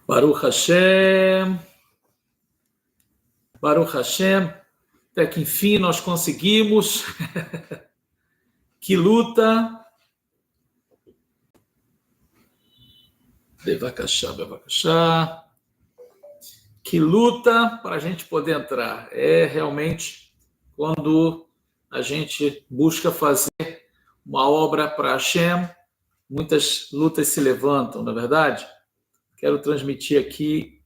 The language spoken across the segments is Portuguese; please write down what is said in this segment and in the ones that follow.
Baruch Hashem. Baruch Hashem. Até que enfim nós conseguimos. Que luta. Bevakashá, bevakashá. Que luta para a gente poder entrar. É realmente quando a gente busca fazer uma obra para Hashem, muitas lutas se levantam, não é verdade? Quero transmitir aqui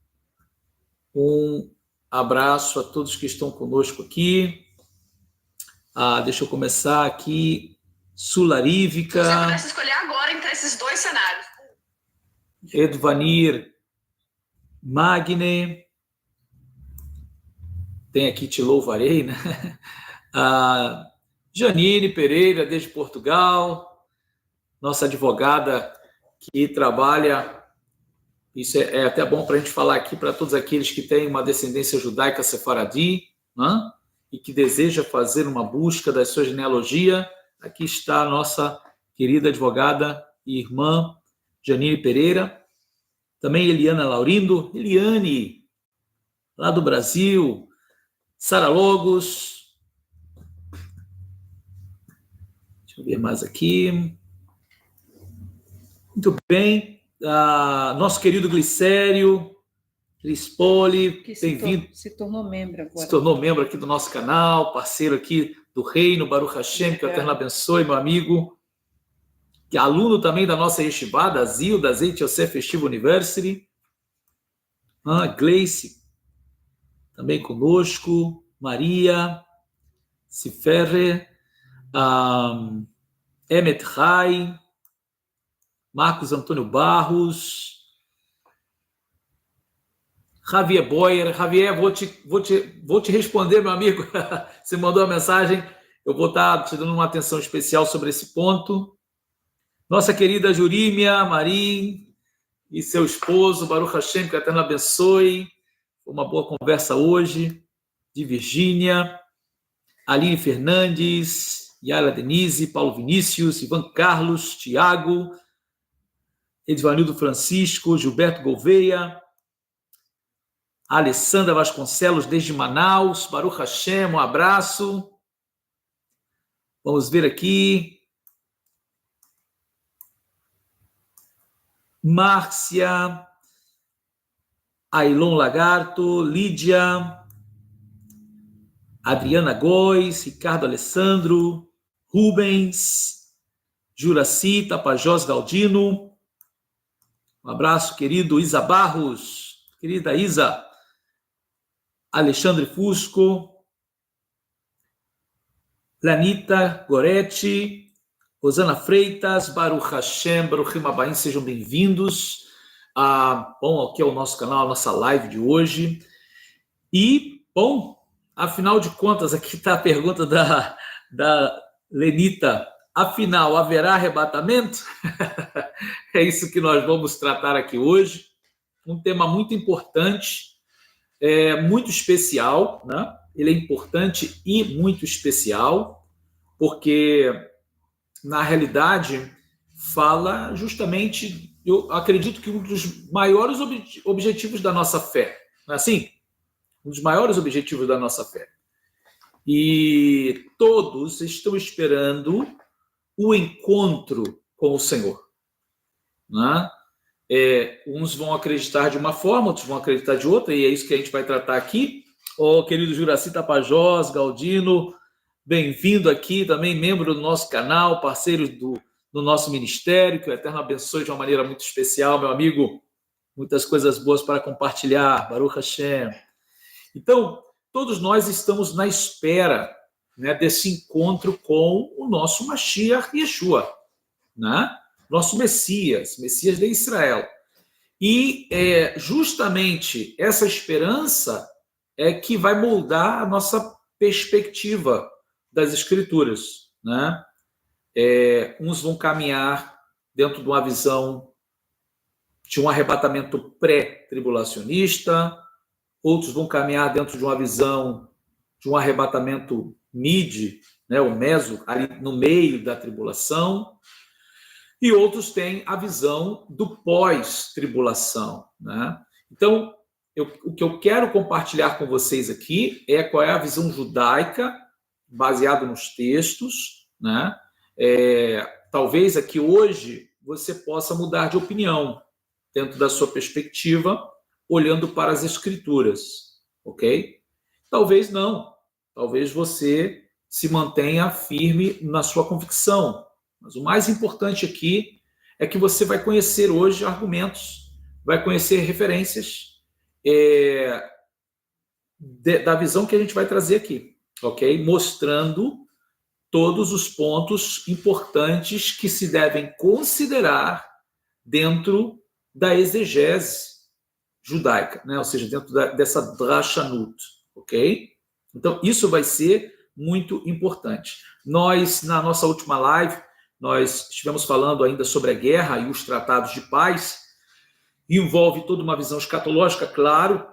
um abraço a todos que estão conosco aqui. Deixa eu começar aqui. Sularívica. Se você pudesse escolher agora entre esses dois cenários. Edvanir Magne. Tem aqui Te Louvarei, né? Janine Pereira, desde Portugal. Nossa advogada que trabalha... Isso é até bom para a gente falar aqui para todos aqueles que têm uma descendência judaica sefaradi, né? E que deseja fazer uma busca da sua genealogia. Aqui está a nossa querida advogada e irmã Janine Pereira. Também Eliana Laurindo, Eliane, lá do Brasil. Sara Logos. Deixa eu ver mais aqui. Muito bem. Nosso querido Glicério, Lispoli, bem-vindo. Se tornou membro agora. Se tornou membro aqui do nosso canal, parceiro aqui do Reino, Baruch Hashem, que o Eterno abençoe, meu amigo. Que é aluno também da nossa yeshiva, da ZIL, da Zeit Yosef Festive University. Gleice, também conosco. Maria, Ciferre, Emet Rai, Marcos Antônio Barros, Javier Boyer. Javier, vou te responder, meu amigo. Você mandou a mensagem, eu vou estar te dando uma atenção especial sobre esse ponto. Nossa querida Jurímia Marim e seu esposo, Baruch Hashem, que o Eterno abençoe. Foi uma boa conversa hoje. De Virgínia, Aline Fernandes, Yara Denise, Paulo Vinícius, Ivan Carlos, Tiago, Edvanildo Francisco, Gilberto Gouveia, Alessandra Vasconcelos, desde Manaus, Baruch Hashem, um abraço. Vamos ver aqui. Márcia, Ailon Lagarto, Lídia, Adriana Góes, Ricardo Alessandro, Rubens, Juraci, Tapajós Galdino. Um abraço, querido Isa Barros, querida Isa. Alexandre Fusco, Lanita Goretti, Rosana Freitas, Baruch Hashem, Baruchim Abaim, sejam bem-vindos. Bom, aqui é o nosso canal, a nossa live de hoje. E, bom, afinal de contas, aqui está a pergunta da Lenita. Afinal, haverá arrebatamento? É isso que nós vamos tratar aqui hoje. Um tema muito importante, muito especial, né? Ele é importante e muito especial, porque, na realidade, fala justamente, eu acredito que um dos maiores objetivos da nossa fé. Não é assim? Um dos maiores objetivos da nossa fé. E todos estão esperando o encontro com o Senhor. Né? Uns vão acreditar de uma forma, outros vão acreditar de outra, e é isso que a gente vai tratar aqui. Querido Juraci Tapajós, Galdino, bem-vindo aqui, também membro do nosso canal, parceiro do nosso ministério, que o Eterno abençoe de uma maneira muito especial, meu amigo. Muitas coisas boas para compartilhar, Baruch Hashem. Então, todos nós estamos na espera, né, desse encontro com o nosso Mashiach Yeshua, né? Nosso Messias de Israel. E justamente essa esperança é que vai moldar a nossa perspectiva das Escrituras, né? Uns vão caminhar dentro de uma visão de um arrebatamento pré-tribulacionista, outros vão caminhar dentro de uma visão de um arrebatamento mid, né, o meso, ali no meio da tribulação, e outros têm a visão do pós-tribulação, né? Então, o que eu quero compartilhar com vocês aqui é qual é a visão judaica, baseada nos textos, né? Talvez aqui hoje você possa mudar de opinião dentro da sua perspectiva, olhando para as escrituras, ok? Talvez não. Talvez você se mantenha firme na sua convicção. Mas o mais importante aqui é que você vai conhecer hoje argumentos, vai conhecer referências da visão que a gente vai trazer aqui, ok? Mostrando todos os pontos importantes que se devem considerar dentro da exegese judaica, né? Ou seja, dentro dessa drashanut, ok? Então, isso vai ser muito importante. Nós, na nossa última live, nós estivemos falando ainda sobre a guerra e os tratados de paz. Envolve toda uma visão escatológica, claro,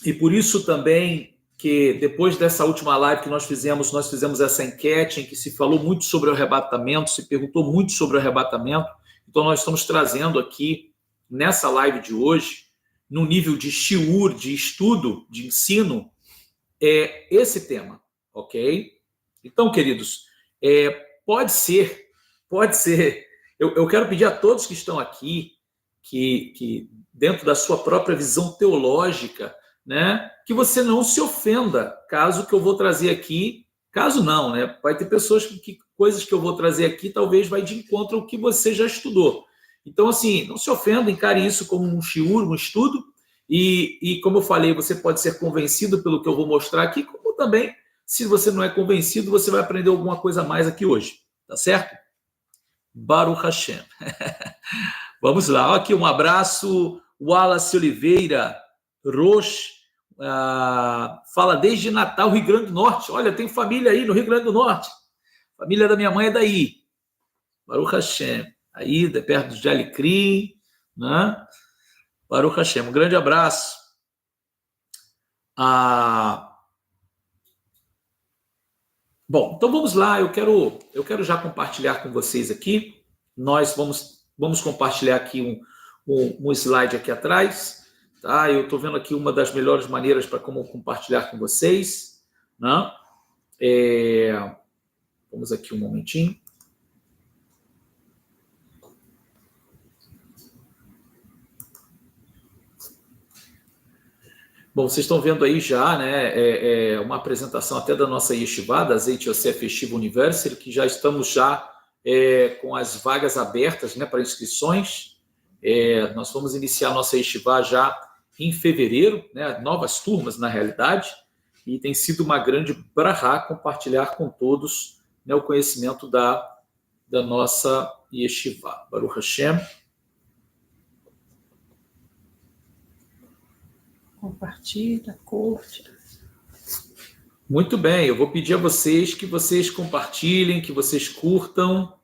e por isso também que depois dessa última live que nós fizemos essa enquete em que se falou muito sobre o arrebatamento, se perguntou muito sobre o arrebatamento. Então, nós estamos trazendo aqui, nessa live de hoje, no nível de shiur, de estudo, de ensino, esse tema, ok? Então, queridos, pode ser, eu quero pedir a todos que estão aqui, que dentro da sua própria visão teológica, né, que você não se ofenda, caso que eu vou trazer aqui, caso não, né, vai ter pessoas que coisas que eu vou trazer aqui talvez vai de encontro ao que você já estudou. Então, assim, não se ofenda, encare isso como um shiur, um estudo, e como eu falei, você pode ser convencido pelo que eu vou mostrar aqui, como também, se você não é convencido, você vai aprender alguma coisa a mais aqui hoje, tá certo? Baruch Hashem. Vamos lá, aqui um abraço, Wallace Oliveira, Roche, fala desde Natal, Rio Grande do Norte. Olha, tem família aí no Rio Grande do Norte. A família da minha mãe é daí. Baruch Hashem. Aí, perto de Alecrim, né? Baruch Hashem. Um grande abraço. Bom, então vamos lá. Eu quero já compartilhar com vocês aqui. Nós vamos compartilhar aqui um slide aqui atrás. Tá? Eu estou vendo aqui uma das melhores maneiras para como compartilhar com vocês. Né? Vamos aqui um momentinho. Bom, vocês estão vendo aí já, né, uma apresentação até da nossa Yeshiva, da Zeit Yosef Yeshiva University, que já estamos já com as vagas abertas, né, para inscrições. Nós vamos iniciar a nossa Yeshiva já em fevereiro, né, novas turmas, na realidade, e tem sido uma grande brahá compartilhar com todos, né, o conhecimento da nossa Yeshiva. Baruch Hashem. Compartilha, curte. Muito bem, eu vou pedir a vocês que vocês compartilhem, que vocês curtam.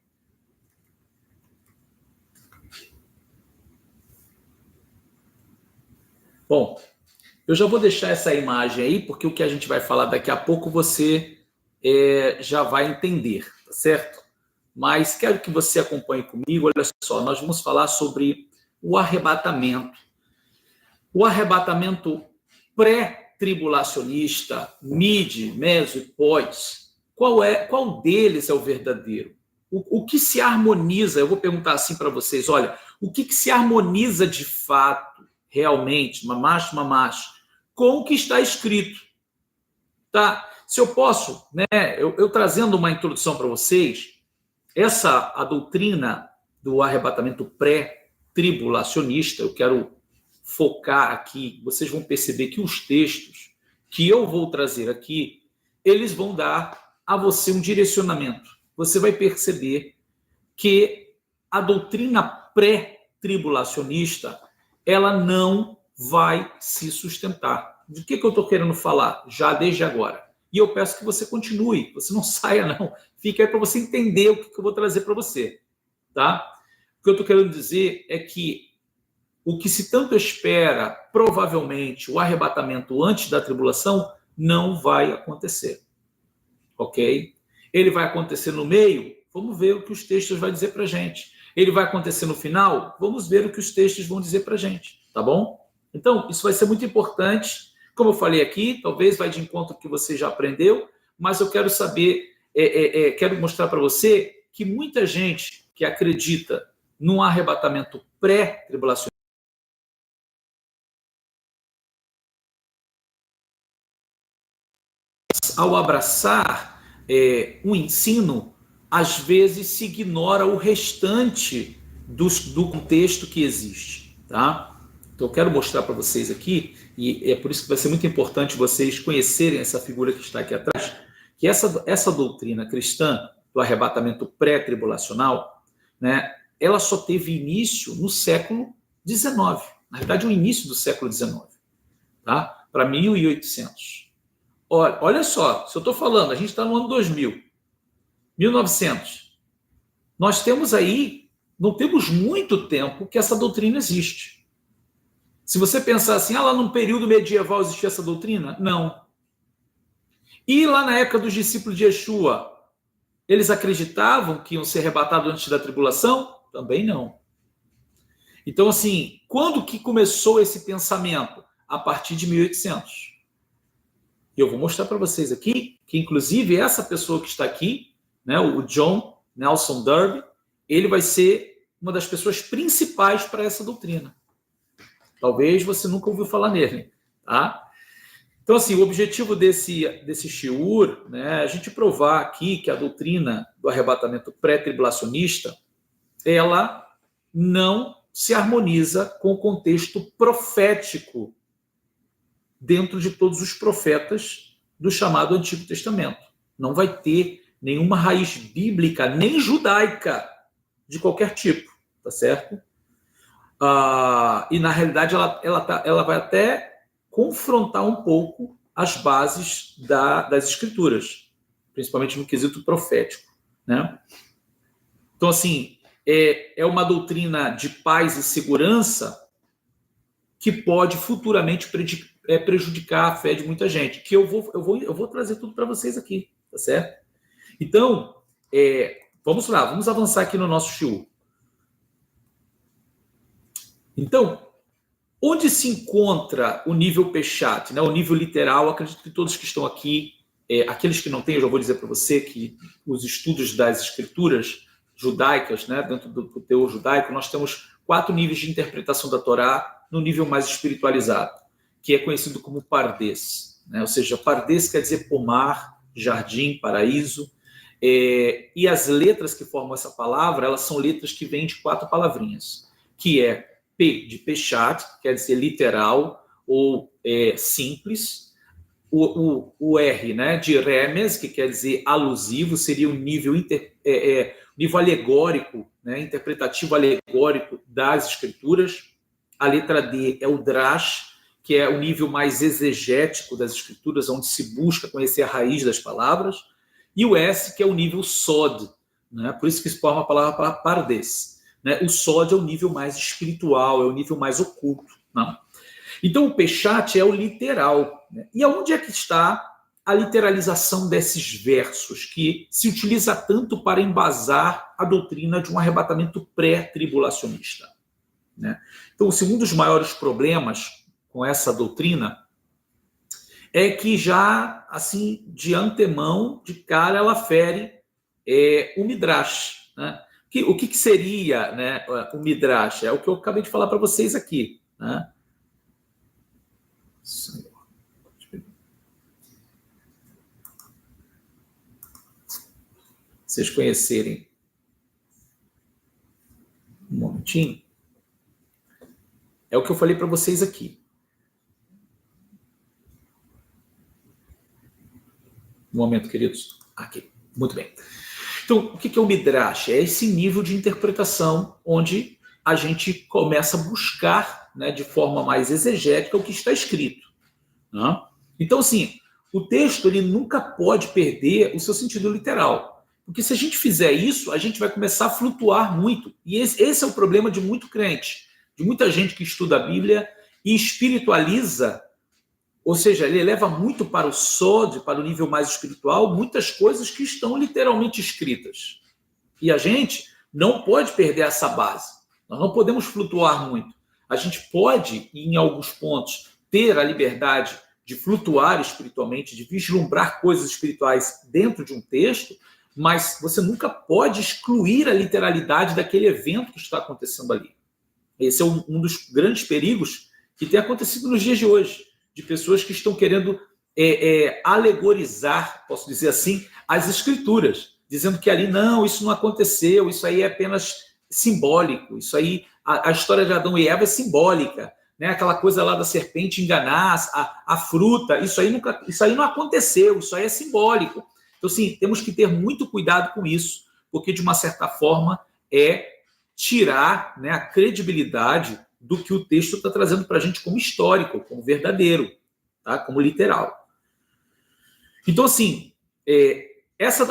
Bom, eu já vou deixar essa imagem aí, porque o que a gente vai falar daqui a pouco você já vai entender, tá certo? Mas quero que você acompanhe comigo. Olha só, nós vamos falar sobre o arrebatamento. O arrebatamento pré-tribulacionista, mid, meso e pós, qual deles é o verdadeiro? O que se harmoniza? Eu vou perguntar assim para vocês, olha, o que se harmoniza de fato, realmente, mamash, com o que está escrito? Tá? Se eu posso, né, eu trazendo uma introdução para vocês, a doutrina do arrebatamento pré-tribulacionista, eu quero focar aqui, vocês vão perceber que os textos que eu vou trazer aqui, eles vão dar a você um direcionamento. Você vai perceber que a doutrina pré-tribulacionista, ela não vai se sustentar. De que eu estou querendo falar já desde agora? E eu peço que você continue, você não saia não, fique aí para você entender o que eu vou trazer para você. Tá? O que eu estou querendo dizer é que o que se tanto espera, provavelmente, o arrebatamento antes da tribulação, não vai acontecer. Ok? Ele vai acontecer no meio? Vamos ver o que os textos vão dizer para a gente. Ele vai acontecer no final? Vamos ver o que os textos vão dizer para a gente, tá bom? Então, isso vai ser muito importante. Como eu falei aqui, talvez vai de encontro ao que você já aprendeu, mas eu quero saber, quero mostrar para você que muita gente que acredita num arrebatamento pré-tribulacionista, ao abraçar um ensino, às vezes se ignora o restante do contexto que existe, tá? Então, eu quero mostrar para vocês aqui, e é por isso que vai ser muito importante vocês conhecerem essa figura que está aqui atrás, que essa doutrina cristã do arrebatamento pré-tribulacional, né, ela só teve início no século XIX. Na verdade, o início do século XIX, tá? Para 1800. Olha só, se eu estou falando, a gente está no ano 2000, 1900. Nós temos aí, não temos muito tempo que essa doutrina existe. Se você pensar assim, lá num período medieval existia essa doutrina? Não. E lá na época dos discípulos de Yeshua, eles acreditavam que iam ser arrebatados antes da tribulação? Também não. Então, assim, quando que começou esse pensamento? A partir de 1800. Eu vou mostrar para vocês aqui que, inclusive, essa pessoa que está aqui, né, o John Nelson Darby, ele vai ser uma das pessoas principais para essa doutrina. Talvez você nunca ouviu falar nele, tá? Então, assim, o objetivo desse shiur, né, é a gente provar aqui que a doutrina do arrebatamento pré-tribulacionista, ela não se harmoniza com o contexto profético dentro de todos os profetas do chamado Antigo Testamento. Não vai ter nenhuma raiz bíblica, nem judaica, de qualquer tipo, tá certo? E, na realidade, ela vai até confrontar um pouco as bases das Escrituras, principalmente no quesito profético, né? Então, assim, é uma doutrina de paz e segurança que pode futuramente prejudicar a fé de muita gente, que eu vou trazer tudo para vocês aqui, tá certo? Então, vamos lá, vamos avançar aqui no nosso shiur. Então, onde se encontra o nível Peshat, né, o nível literal? Acredito que todos que estão aqui, aqueles que não têm, eu já vou dizer para você que os estudos das escrituras judaicas, né, dentro do teor judaico, nós temos 4 níveis de interpretação da Torá no nível mais espiritualizado, que é conhecido como Pardes, né? Ou seja, Pardes quer dizer pomar, jardim, paraíso, e as letras que formam essa palavra, elas são letras que vêm de 4 palavrinhas, que é P de Peshat, que quer dizer literal ou simples, o R, né, de Remes, que quer dizer alusivo, seria o nível alegórico, né, interpretativo alegórico das escrituras. A letra D é o Drash, que é o nível mais exegético das escrituras, onde se busca conhecer a raiz das palavras. E o S, que é o nível Sod, né, por isso que se forma a palavra Pardes. Né? O Sod é o nível mais espiritual, é o nível mais oculto. Né? Então, o Peshat é o literal. Né? E aonde é que está a literalização desses versos, que se utiliza tanto para embasar a doutrina de um arrebatamento pré-tribulacionista? Né? Então, o segundo dos maiores problemas com essa doutrina é que já, assim, de antemão, de cara, ela fere o Midrash. Né? O que seria, né, o Midrash? É o que eu acabei de falar para vocês aqui. Né? Vocês conhecerem. Um momentinho. É o que eu falei para vocês aqui. Um momento, queridos. Aqui. Muito bem. Então, o que é o Midrash? É esse nível de interpretação onde a gente começa a buscar, né, de forma mais exegética o que está escrito. Né? Então, assim, o texto ele nunca pode perder o seu sentido literal. Porque se a gente fizer isso, a gente vai começar a flutuar muito. E esse é o problema de muito crente, de muita gente que estuda a Bíblia e espiritualiza, ou seja, ele leva muito para o sod, para o nível mais espiritual, muitas coisas que estão literalmente escritas. E a gente não pode perder essa base. Nós não podemos flutuar muito. A gente pode, em alguns pontos, ter a liberdade de flutuar espiritualmente, de vislumbrar coisas espirituais dentro de um texto, mas você nunca pode excluir a literalidade daquele evento que está acontecendo ali. Esse é um dos grandes perigos que tem acontecido nos dias de hoje, de pessoas que estão querendo alegorizar, posso dizer assim, as escrituras, dizendo que ali, não, isso não aconteceu, isso aí é apenas simbólico, isso aí, a história de Adão e Eva é simbólica, né? Aquela coisa lá da serpente enganar a fruta, isso aí não aconteceu, isso aí é simbólico. Então, sim, temos que ter muito cuidado com isso, porque, de uma certa forma, é tirar, né, a credibilidade do que o texto está trazendo para a gente como histórico, como verdadeiro, tá? Como literal. Então, assim,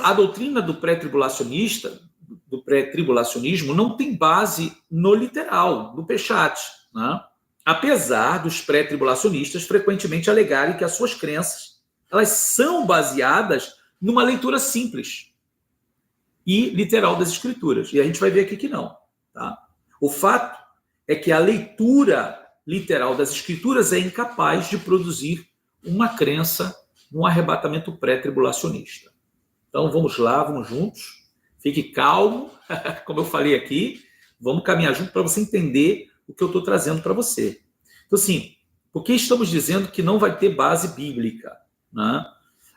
a doutrina do pré-tribulacionismo não tem base no literal, no Peshat, né? Apesar dos pré-tribulacionistas frequentemente alegarem que as suas crenças elas são baseadas numa leitura simples e literal das Escrituras. E a gente vai ver aqui que não. Tá? O fato é que a leitura literal das Escrituras é incapaz de produzir uma crença num arrebatamento pré-tribulacionista. Então vamos lá, vamos juntos. Fique calmo, como eu falei aqui. Vamos caminhar junto para você entender o que eu estou trazendo para você. Então, assim, por que estamos dizendo que não vai ter base bíblica? Né?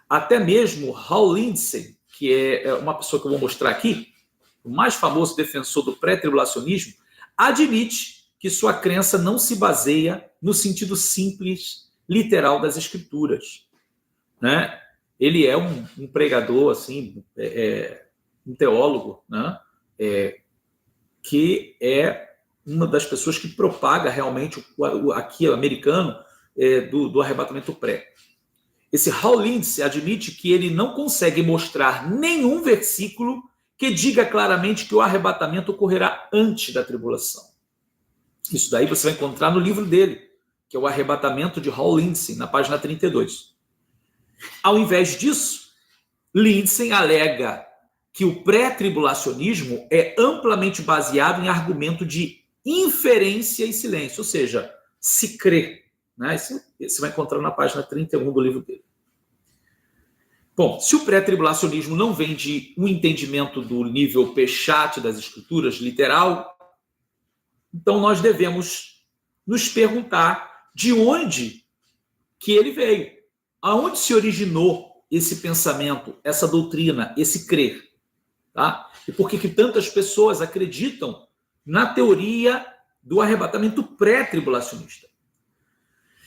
Até mesmo Hal Lindsey, que é uma pessoa que eu vou mostrar aqui, o mais famoso defensor do pré-tribulacionismo, admite que sua crença não se baseia no sentido simples, literal das Escrituras. Né? Ele é um pregador, assim, um teólogo, né? Que é uma das pessoas que propaga realmente aqui o americano do arrebatamento pré. Esse Hal Lindsey admite que ele não consegue mostrar nenhum versículo que diga claramente que o arrebatamento ocorrerá antes da tribulação. Isso daí você vai encontrar no livro dele, que é o Arrebatamento de Hal Lindsey, na página 32. Ao invés disso, Lindsey alega que o pré-tribulacionismo é amplamente baseado em argumento de inferência e silêncio, ou seja, se crê. Né? Isso você vai encontrar na página 31 do livro dele. Bom, se o pré-tribulacionismo não vem de um entendimento do nível Peshat das Escrituras, literal, então nós devemos nos perguntar de onde que ele veio, aonde se originou esse pensamento, essa doutrina, esse crer. Tá? E por que tantas pessoas acreditam na teoria do arrebatamento pré-tribulacionista?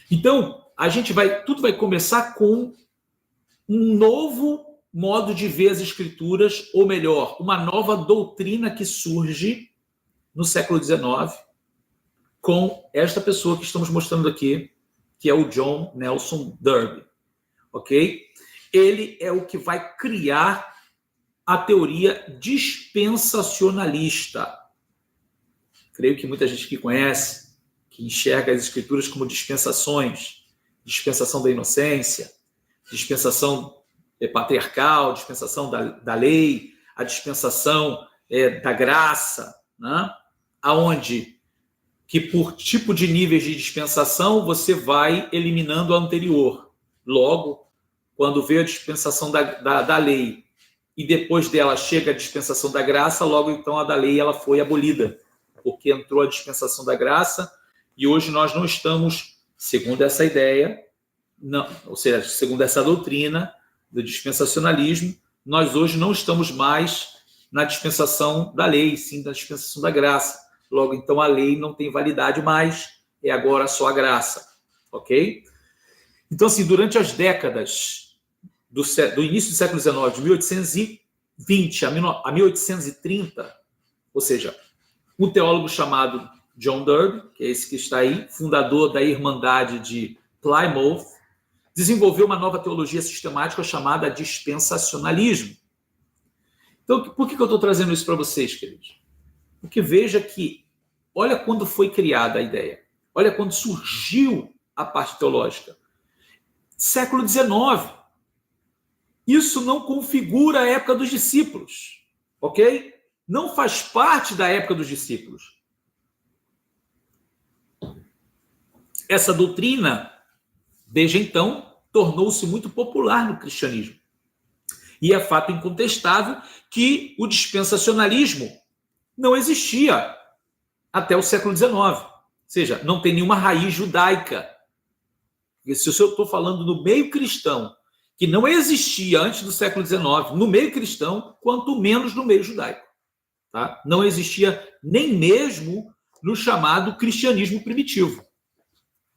Então, tudo vai começar com um novo modo de ver as Escrituras, ou melhor, uma nova doutrina que surge no século XIX com esta pessoa que estamos mostrando aqui, que é o John Nelson Darby. Ok? Ele é o que vai criar a teoria dispensacionalista. Creio que muita gente que conhece, que enxerga as Escrituras como dispensações, dispensação da inocência, dispensação patriarcal, dispensação da lei, a dispensação da graça, né? Aonde que por tipo de níveis de dispensação você vai eliminando a anterior. Logo, quando veio a dispensação da lei e depois dela chega a dispensação da graça, logo então a da lei ela foi abolida, porque entrou a dispensação da graça e hoje nós não estamos, segundo essa ideia, não, ou seja, segundo essa doutrina do dispensacionalismo, nós hoje não estamos mais na dispensação da lei, sim na dispensação da graça. Logo, então, a lei não tem validade mais, é agora só a graça, ok? Então, assim, durante as décadas do início do século XIX, de 1820 a 1830, ou seja, um teólogo chamado John Darby, que é esse que está aí, fundador da Irmandade de Plymouth, desenvolveu uma nova teologia sistemática chamada dispensacionalismo. Então, por que eu estou trazendo isso para vocês, queridos? Porque veja que, olha quando foi criada a ideia, olha quando surgiu a parte teológica. Século XIX. Isso não configura a época dos discípulos, ok? não faz parte da época dos discípulos. Essa doutrina, desde então, tornou-se muito popular no cristianismo. E é fato incontestável que o dispensacionalismo não existia até o século XIX. Ou seja, não tem nenhuma raiz judaica. E se eu estou falando no meio cristão, que não existia antes do século XIX, no meio cristão, quanto menos no meio judaico. Tá? Não existia nem mesmo no chamado cristianismo primitivo.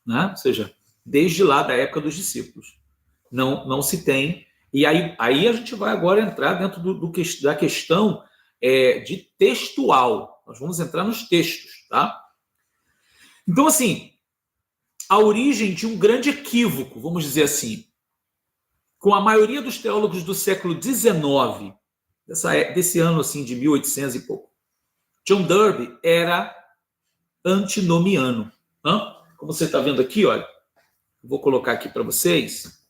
Né? Ou seja, desde lá da época dos discípulos. Não se tem. E aí a gente vai agora entrar dentro da questão de textual. Nós vamos entrar nos textos. Tá? Então, assim, a origem de um grande equívoco, vamos dizer assim, com a maioria dos teólogos do século XIX, desse ano assim, de 1800 e pouco. John Darby era antinomiano. Como você está vendo aqui, olha, eu vou colocar aqui para vocês.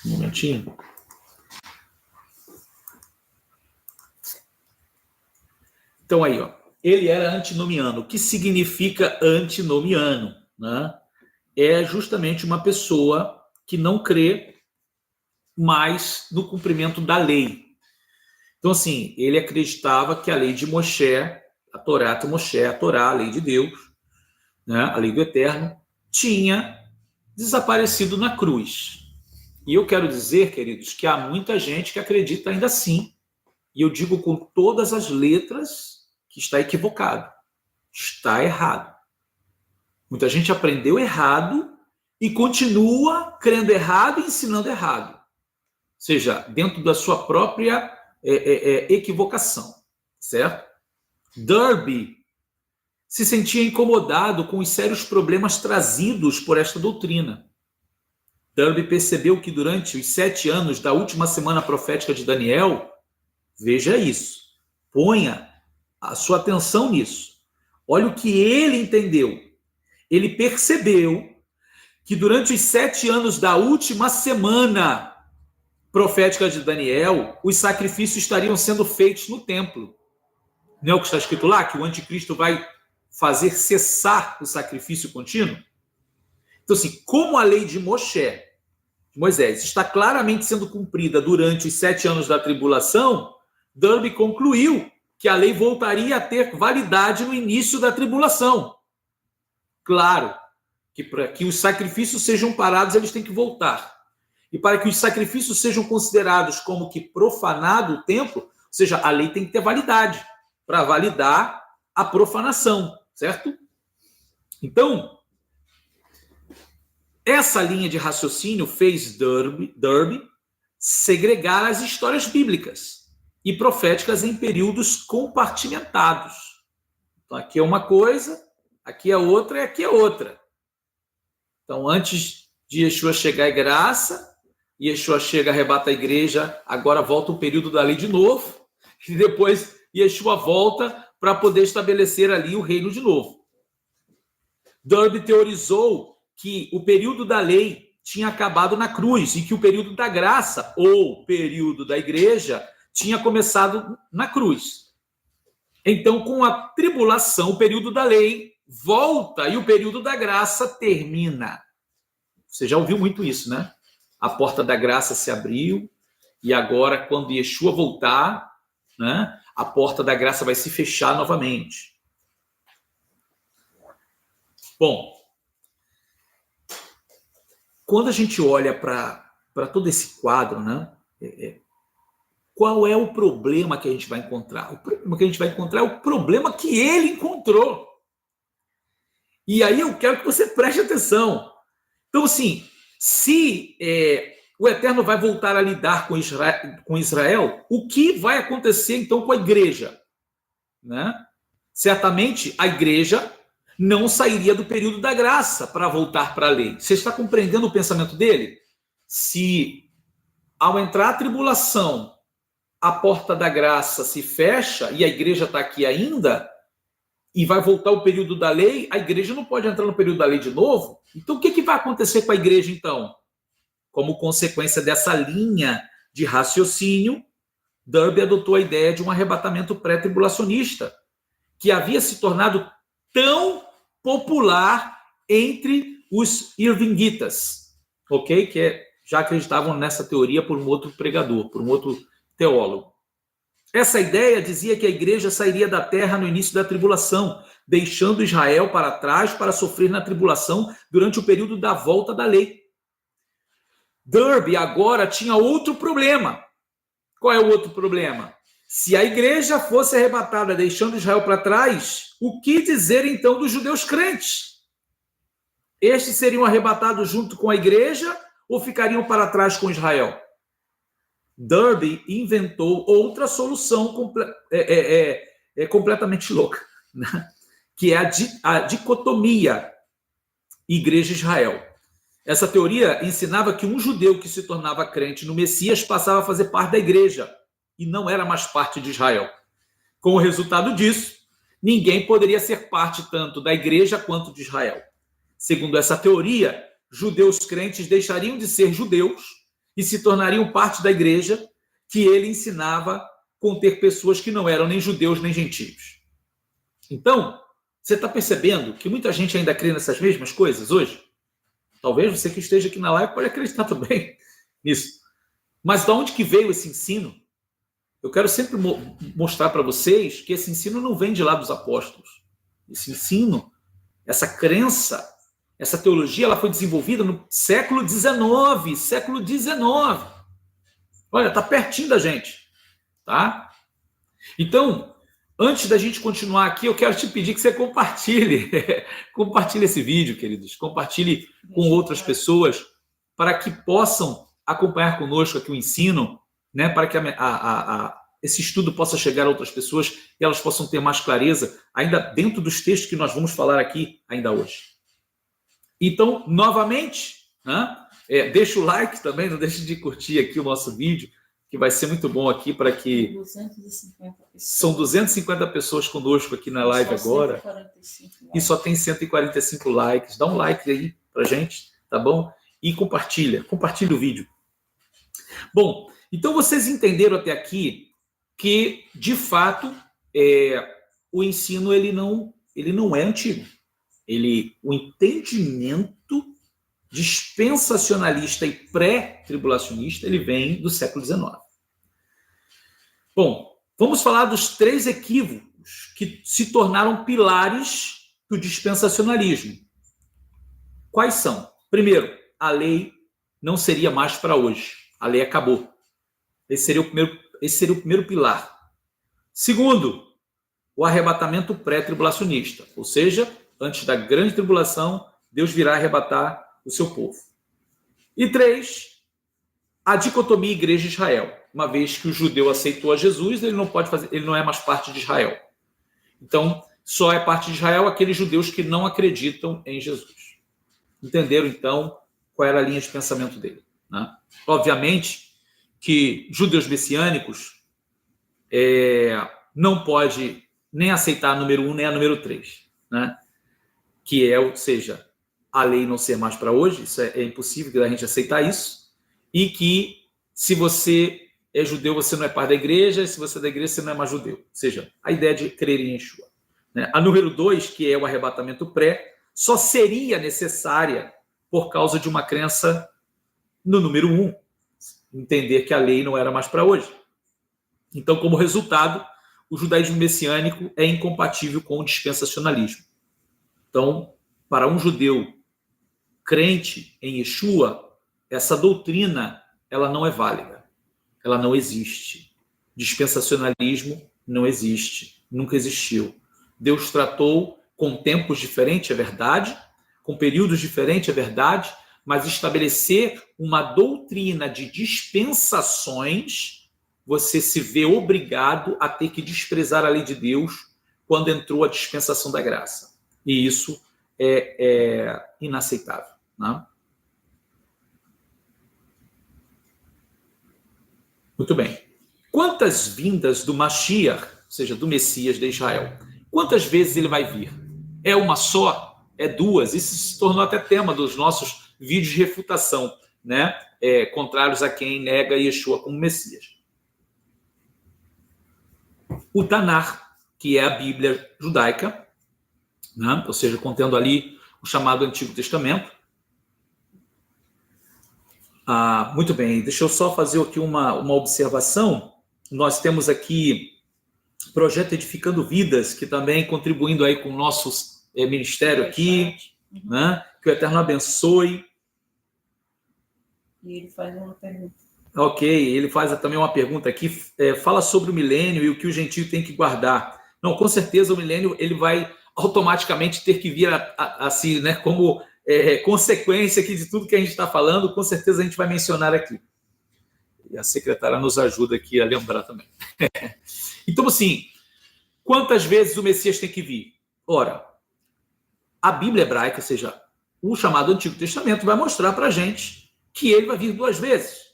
Um momentinho. Então aí, ó, ele era antinomiano. O que significa antinomiano? Né? É justamente uma pessoa que não crê mais no cumprimento da lei. Então, assim, ele acreditava que a lei de Moshe, a Torá de Moshe, a Torá, a lei de Deus, né, a lei do Eterno, tinha desaparecido na cruz. E eu quero dizer, queridos, que há muita gente que acredita ainda assim. E eu digo com todas as letras que está equivocado. Está errado. Muita gente aprendeu errado e continua crendo errado e ensinando errado. Ou seja, dentro da sua própria equivocação. Certo? Darby se sentia incomodado com os sérios problemas trazidos por esta doutrina. Darby percebeu que durante os 7 anos da última semana profética de Daniel, veja isso, ponha a sua atenção nisso. Olha o que ele entendeu. Ele percebeu que durante os 7 anos da última semana profética de Daniel, os sacrifícios estariam sendo feitos no templo. Não é o que está escrito lá? Que o anticristo vai fazer cessar o sacrifício contínuo? Então, assim, como a lei de Moisés, está claramente sendo cumprida durante os 7 anos da tribulação, Darby concluiu que a lei voltaria a ter validade no início da tribulação. Claro que para que os sacrifícios sejam parados, eles têm que voltar. E para que os sacrifícios sejam considerados como que profanado o templo, ou seja, a lei tem que ter validade para validar a profanação, certo? Então, essa linha de raciocínio fez Darby segregar as histórias bíblicas e proféticas em períodos compartimentados. Então, aqui é uma coisa, aqui é outra e aqui é outra. Então, antes de Yeshua chegar em graça, Yeshua chega, arrebata a igreja, agora volta o período da lei de novo, e depois Yeshua volta para poder estabelecer ali o reino de novo. Darby teorizou que o período da lei tinha acabado na cruz e que o período da graça, ou período da igreja, tinha começado na cruz. Então, com a tribulação, o período da lei volta e o período da graça termina. Você já ouviu muito isso, né? A porta da graça se abriu e agora, quando Yeshua voltar, né, a porta da graça vai se fechar novamente. Bom, quando a gente olha para todo esse quadro, né, qual é o problema que a gente vai encontrar? O problema que a gente vai encontrar é o problema que ele encontrou. E aí eu quero que você preste atenção. Então, assim, se o Eterno vai voltar a lidar com Israel, o que vai acontecer, então, com a igreja? Né? Certamente, a igreja não sairia do período da graça para voltar para a lei. Você está compreendendo o pensamento dele? Se, ao entrar a tribulação, a porta da graça se fecha e a igreja está aqui ainda, e vai voltar o período da lei, a igreja não pode entrar no período da lei de novo. Então, o que vai acontecer com a igreja, então? como consequência dessa linha de raciocínio, Derby adotou a ideia de um arrebatamento pré-tribulacionista, que havia se tornado tão popular entre os irvinguitas, ok? Que já acreditavam nessa teoria por um outro pregador, por um outro teólogo. Essa ideia dizia que a igreja sairia da terra no início da tribulação, deixando Israel para trás para sofrer na tribulação durante o período da volta da lei. Derby agora tinha outro problema. Qual é o outro problema? Se a igreja fosse arrebatada deixando Israel para trás, o que dizer então dos judeus crentes? Estes seriam arrebatados junto com a igreja ou ficariam para trás com Israel? Derby inventou outra solução completamente louca, né? Que é a dicotomia igreja-Israel. Essa teoria ensinava que um judeu que se tornava crente no Messias passava a fazer parte da igreja e não era mais parte de Israel. Com o resultado disso, ninguém poderia ser parte tanto da igreja quanto de Israel. Segundo essa teoria, judeus crentes deixariam de ser judeus e se tornariam parte da igreja, que ele ensinava conter pessoas que não eram nem judeus nem gentios. Então, você está percebendo que muita gente ainda crê nessas mesmas coisas hoje? Talvez você que esteja aqui na live pode acreditar também nisso. Mas de onde que veio esse ensino? Eu quero sempre mostrar para vocês que esse ensino não vem de lá dos apóstolos. Esse ensino, essa crença, essa teologia, ela foi desenvolvida no século XIX. Século XIX. Olha, está pertinho da gente. Tá? Então, antes da gente continuar aqui, eu quero te pedir que você compartilhe. Compartilhe esse vídeo, queridos. Compartilhe com outras pessoas para que possam acompanhar conosco aqui o ensino, né? Para que esse estudo possa chegar a outras pessoas e elas possam ter mais clareza, ainda dentro dos textos que nós vamos falar aqui ainda hoje. Então, novamente, né? Deixa o like também, não deixe de curtir aqui o nosso vídeo, que vai ser muito bom aqui para que... 250 pessoas. São 250 pessoas conosco aqui na live agora. E só tem 145 likes. Dá um like aí pra gente, tá bom? E compartilha o vídeo. Bom, então vocês entenderam até aqui que, de fato, o ensino ele não é antigo. O entendimento dispensacionalista e pré-tribulacionista, ele vem do século XIX. Bom, vamos falar dos 3 equívocos que se tornaram pilares do dispensacionalismo. Quais são? Primeiro, a lei não seria mais para hoje. A lei acabou. Esse seria o primeiro pilar. Segundo, o arrebatamento pré-tribulacionista. Ou seja, antes da grande tribulação, Deus virá arrebatar o seu povo. E 3, a dicotomia igreja-Israel. Uma vez que o judeu aceitou a Jesus, ele não é mais parte de Israel. Então, só é parte de Israel aqueles judeus que não acreditam em Jesus. Entenderam, então, qual era a linha de pensamento dele, né? Obviamente que judeus messiânicos não pode nem aceitar a número 1 nem a número 3, né? Que ou seja, a lei não ser mais para hoje, isso é impossível da gente aceitar isso, e que se você é judeu, você não é parte da igreja, e se você é da igreja, você não é mais judeu. Ou seja, a ideia de crer em Yeshua, né? A número 2, que é o arrebatamento pré, só seria necessária por causa de uma crença no número 1, entender que a lei não era mais para hoje. Então, como resultado, o judaísmo messiânico é incompatível com o dispensacionalismo. Então, para um judeu crente em Yeshua, essa doutrina ela não é válida. Ela não existe. Dispensacionalismo não existe. Nunca existiu. Deus tratou com tempos diferentes, é verdade, com períodos diferentes, é verdade, mas estabelecer uma doutrina de dispensações, você se vê obrigado a ter que desprezar a lei de Deus quando entrou a dispensação da graça. E isso é inaceitável, né? Muito bem. Quantas vindas do Mashiach, ou seja, do Messias de Israel, quantas vezes ele vai vir? É uma só? É duas? Isso se tornou até tema dos nossos vídeos de refutação, né? contrários a quem nega Yeshua como Messias. O Tanar, que é a Bíblia judaica, né? Ou seja, contendo ali o chamado Antigo Testamento. Muito bem, deixa eu só fazer aqui uma observação. Nós temos aqui o Projeto Edificando Vidas, que também contribuindo aí com o nosso ministério aqui, né? Que o Eterno abençoe. E ele faz uma pergunta. Ok, ele faz também uma pergunta aqui, fala sobre o milênio e o que o gentio tem que guardar. Não, com certeza o milênio ele vai automaticamente ter que vir assim, né, como consequência aqui de tudo que a gente está falando, com certeza a gente vai mencionar aqui. E a secretária nos ajuda aqui a lembrar também. Então, assim, quantas vezes o Messias tem que vir? Ora, a Bíblia hebraica, ou seja, o chamado Antigo Testamento, vai mostrar para a gente que ele vai vir 2 vezes.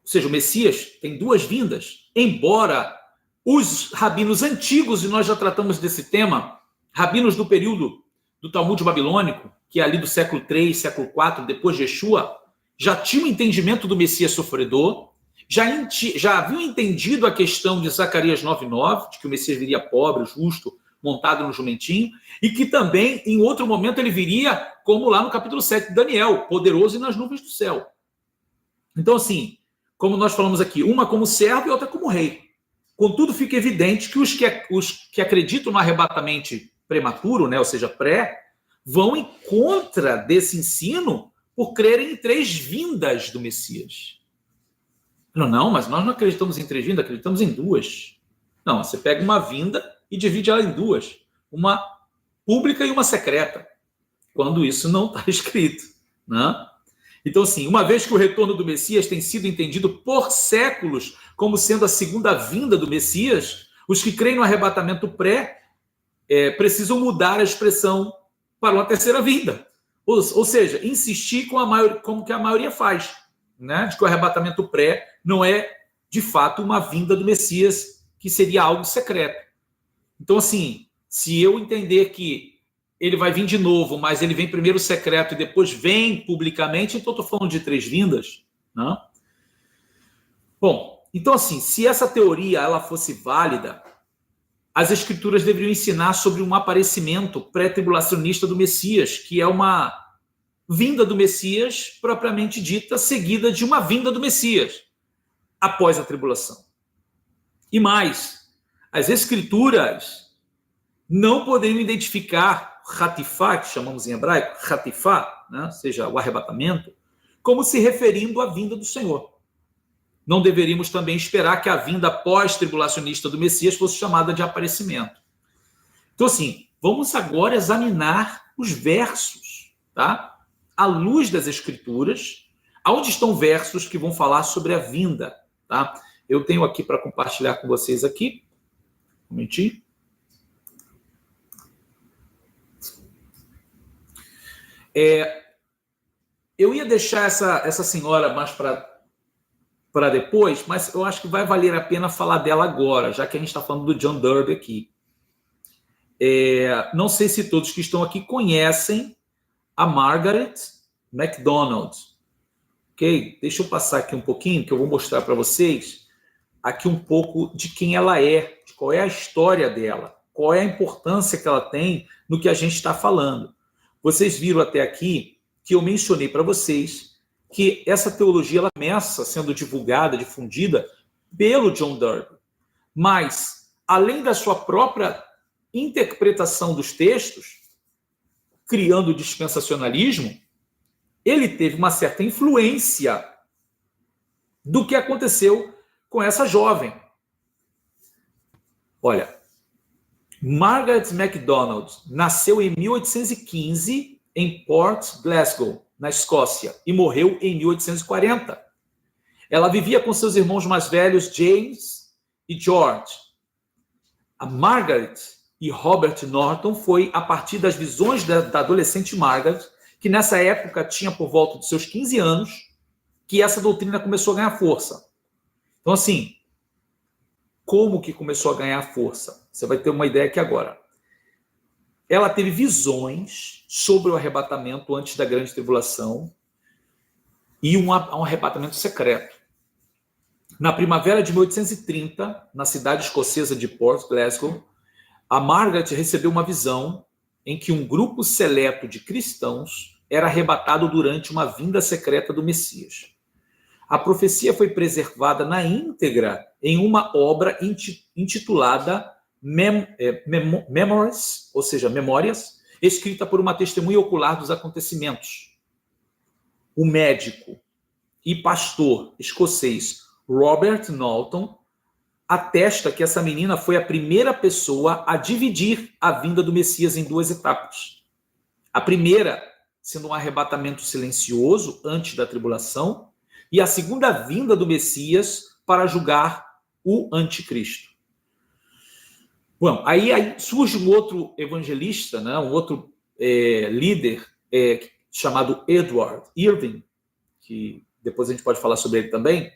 Ou seja, o Messias tem 2 vindas, embora os rabinos antigos, e nós já tratamos desse tema, rabinos do período do Talmud babilônico, que é ali do século 3, século 4, depois de Yeshua, já tinham um entendimento do Messias sofredor, já haviam entendido a questão de Zacarias 9:9, de que o Messias viria pobre, justo, montado no jumentinho, e que também, em outro momento, ele viria, como lá no capítulo 7 de Daniel, poderoso e nas nuvens do céu. Então, assim, como nós falamos aqui, uma como servo e outra como rei. Contudo, fica evidente que os que acreditam no arrebatamento prematuro, né, ou seja, pré, vão em contra desse ensino por crerem em 3 vindas do Messias. Não, mas nós não acreditamos em 3 vindas, acreditamos em 2. Não, você pega uma vinda e divide ela em 2. Uma pública e uma secreta. Quando isso não está escrito, né? Então, assim, uma vez que o retorno do Messias tem sido entendido por séculos como sendo a segunda vinda do Messias, os que creem no arrebatamento pré precisam mudar a expressão para uma terceira vinda. Ou seja, insistir como que a maioria faz, né? De que o arrebatamento pré não é, de fato, uma vinda do Messias, que seria algo secreto. Então, assim, se eu entender que ele vai vir de novo, mas ele vem primeiro secreto e depois vem publicamente, então estou falando de 3 vindas, né? Bom, então assim, se essa teoria ela fosse válida, as escrituras deveriam ensinar sobre um aparecimento pré-tribulacionista do Messias, que é uma vinda do Messias propriamente dita, seguida de uma vinda do Messias após a tribulação. E mais, as escrituras não poderiam identificar Hatifá, que chamamos em hebraico, Hatifá, né? Ou seja, o arrebatamento, como se referindo à vinda do Senhor. Não deveríamos também esperar que a vinda pós-tribulacionista do Messias fosse chamada de aparecimento. Então, assim, vamos agora examinar os versos, tá? À luz das Escrituras, onde estão versos que vão falar sobre a vinda, tá? Eu tenho aqui para compartilhar com vocês aqui. Um momentinho. Eu ia deixar essa senhora mais para depois, mas eu acho que vai valer a pena falar dela agora, já que a gente está falando do John Darby aqui. Não sei se todos que estão aqui conhecem a Margaret MacDonald. Ok? Deixa eu passar aqui um pouquinho, que eu vou mostrar para vocês aqui um pouco de quem ela é, de qual é a história dela, qual é a importância que ela tem no que a gente está falando. Vocês viram até aqui que eu mencionei para vocês que essa teologia ela começa sendo divulgada, difundida pelo John Darby. Mas, além da sua própria interpretação dos textos, criando o dispensacionalismo, ele teve uma certa influência do que aconteceu com essa jovem. Olha, Margaret MacDonald nasceu em 1815 em Port Glasgow, na Escócia, e morreu em 1840. Ela vivia com seus irmãos mais velhos, James e George. A Margaret e Robert Norton foi a partir das visões da adolescente Margaret, que nessa época tinha por volta dos seus 15 anos, que essa doutrina começou a ganhar força. Então, assim, como que começou a ganhar força? Você vai ter uma ideia aqui agora. Ela teve visões sobre o arrebatamento antes da grande tribulação, e um arrebatamento secreto. Na primavera de 1830, na cidade escocesa de Port Glasgow, a Margaret recebeu uma visão em que um grupo seleto de cristãos era arrebatado durante uma vinda secreta do Messias. A profecia foi preservada na íntegra em uma obra intitulada Memories, ou seja, Memórias, escrita por uma testemunha ocular dos acontecimentos. O médico e pastor escocês Robert Knowlton atesta que essa menina foi a primeira pessoa a dividir a vinda do Messias em duas etapas. A primeira sendo um arrebatamento silencioso antes da tribulação, e a segunda vinda do Messias para julgar o anticristo. Bom, aí surge um outro evangelista, né, um outro líder chamado Edward Irving, que depois a gente pode falar sobre ele também.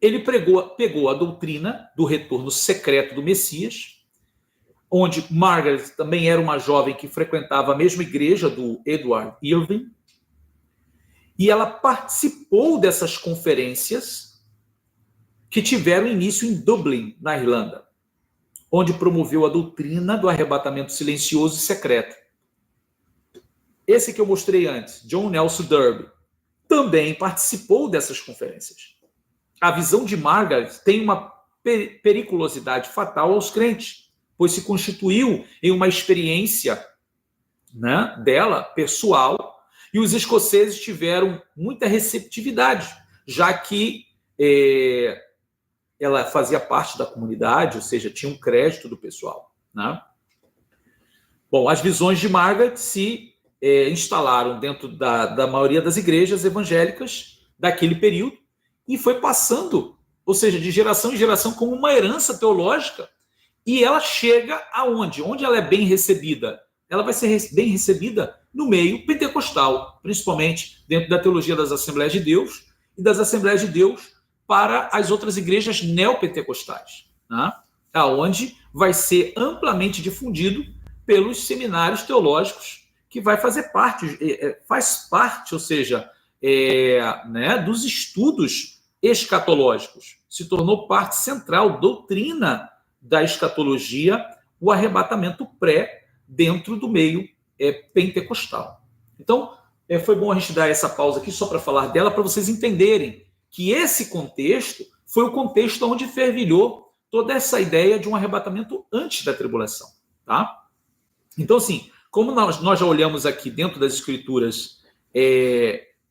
Ele pegou a doutrina do retorno secreto do Messias, onde Margaret também era uma jovem que frequentava a mesma igreja do Edward Irving, e ela participou dessas conferências que tiveram início em Dublin, na Irlanda, onde promoveu a doutrina do arrebatamento silencioso e secreto. Esse que eu mostrei antes, John Nelson Darby, também participou dessas conferências. A visão de Margaret tem uma periculosidade fatal aos crentes, pois se constituiu em uma experiência, né, dela, pessoal, e os escoceses tiveram muita receptividade, já que ela fazia parte da comunidade, ou seja, tinha um crédito do pessoal, né? Bom, as visões de Margaret se instalaram dentro da maioria das igrejas evangélicas daquele período e foi passando, ou seja, de geração em geração, como uma herança teológica, e ela chega aonde? Onde ela é bem recebida? Ela vai ser bem recebida no meio pentecostal, principalmente dentro da teologia das Assembleias de Deus e das Assembleias de Deus para as outras igrejas neopentecostais, né? Aonde vai ser amplamente difundido pelos seminários teológicos, que vai fazer parte, faz parte, ou seja, né, dos estudos escatológicos. Se tornou parte central, doutrina da escatologia, o arrebatamento pré dentro do meio pentecostal. Então, foi bom a gente dar essa pausa aqui só para falar dela, para vocês entenderem que esse contexto foi o contexto onde fervilhou toda essa ideia de um arrebatamento antes da tribulação, tá? Então, assim, como nós já olhamos aqui dentro das Escrituras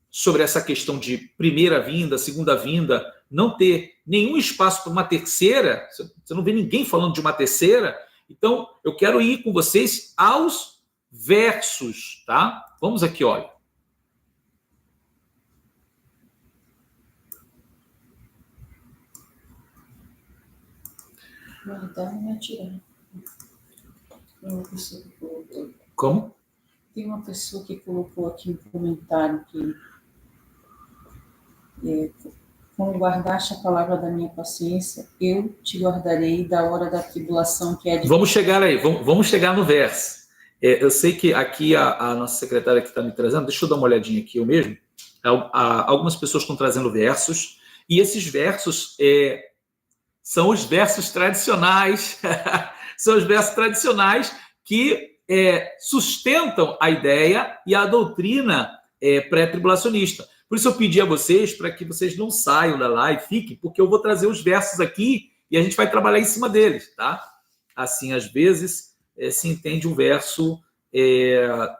sobre essa questão de primeira vinda, segunda vinda, não ter nenhum espaço para uma terceira, você não vê ninguém falando de uma terceira, então eu quero ir com vocês aos versos, tá? Vamos aqui, olha. Guardar e atirar. Tem uma pessoa que colocou. Como? Tem uma pessoa que colocou aqui um comentário que como guardaste a palavra da minha paciência, eu te guardarei da hora da tribulação que é de... Vamos chegar aí, vamos chegar no verso. Eu sei que aqui a nossa secretária que está me trazendo, deixa eu dar uma olhadinha aqui eu mesmo. Algumas pessoas estão trazendo versos, e esses versos são os versos tradicionais, são os versos tradicionais que sustentam a ideia e a doutrina pré-tribulacionista. Por isso eu pedi a vocês para que vocês não saiam da live, fiquem, porque eu vou trazer os versos aqui e a gente vai trabalhar em cima deles, tá? Assim, às vezes, se entende um verso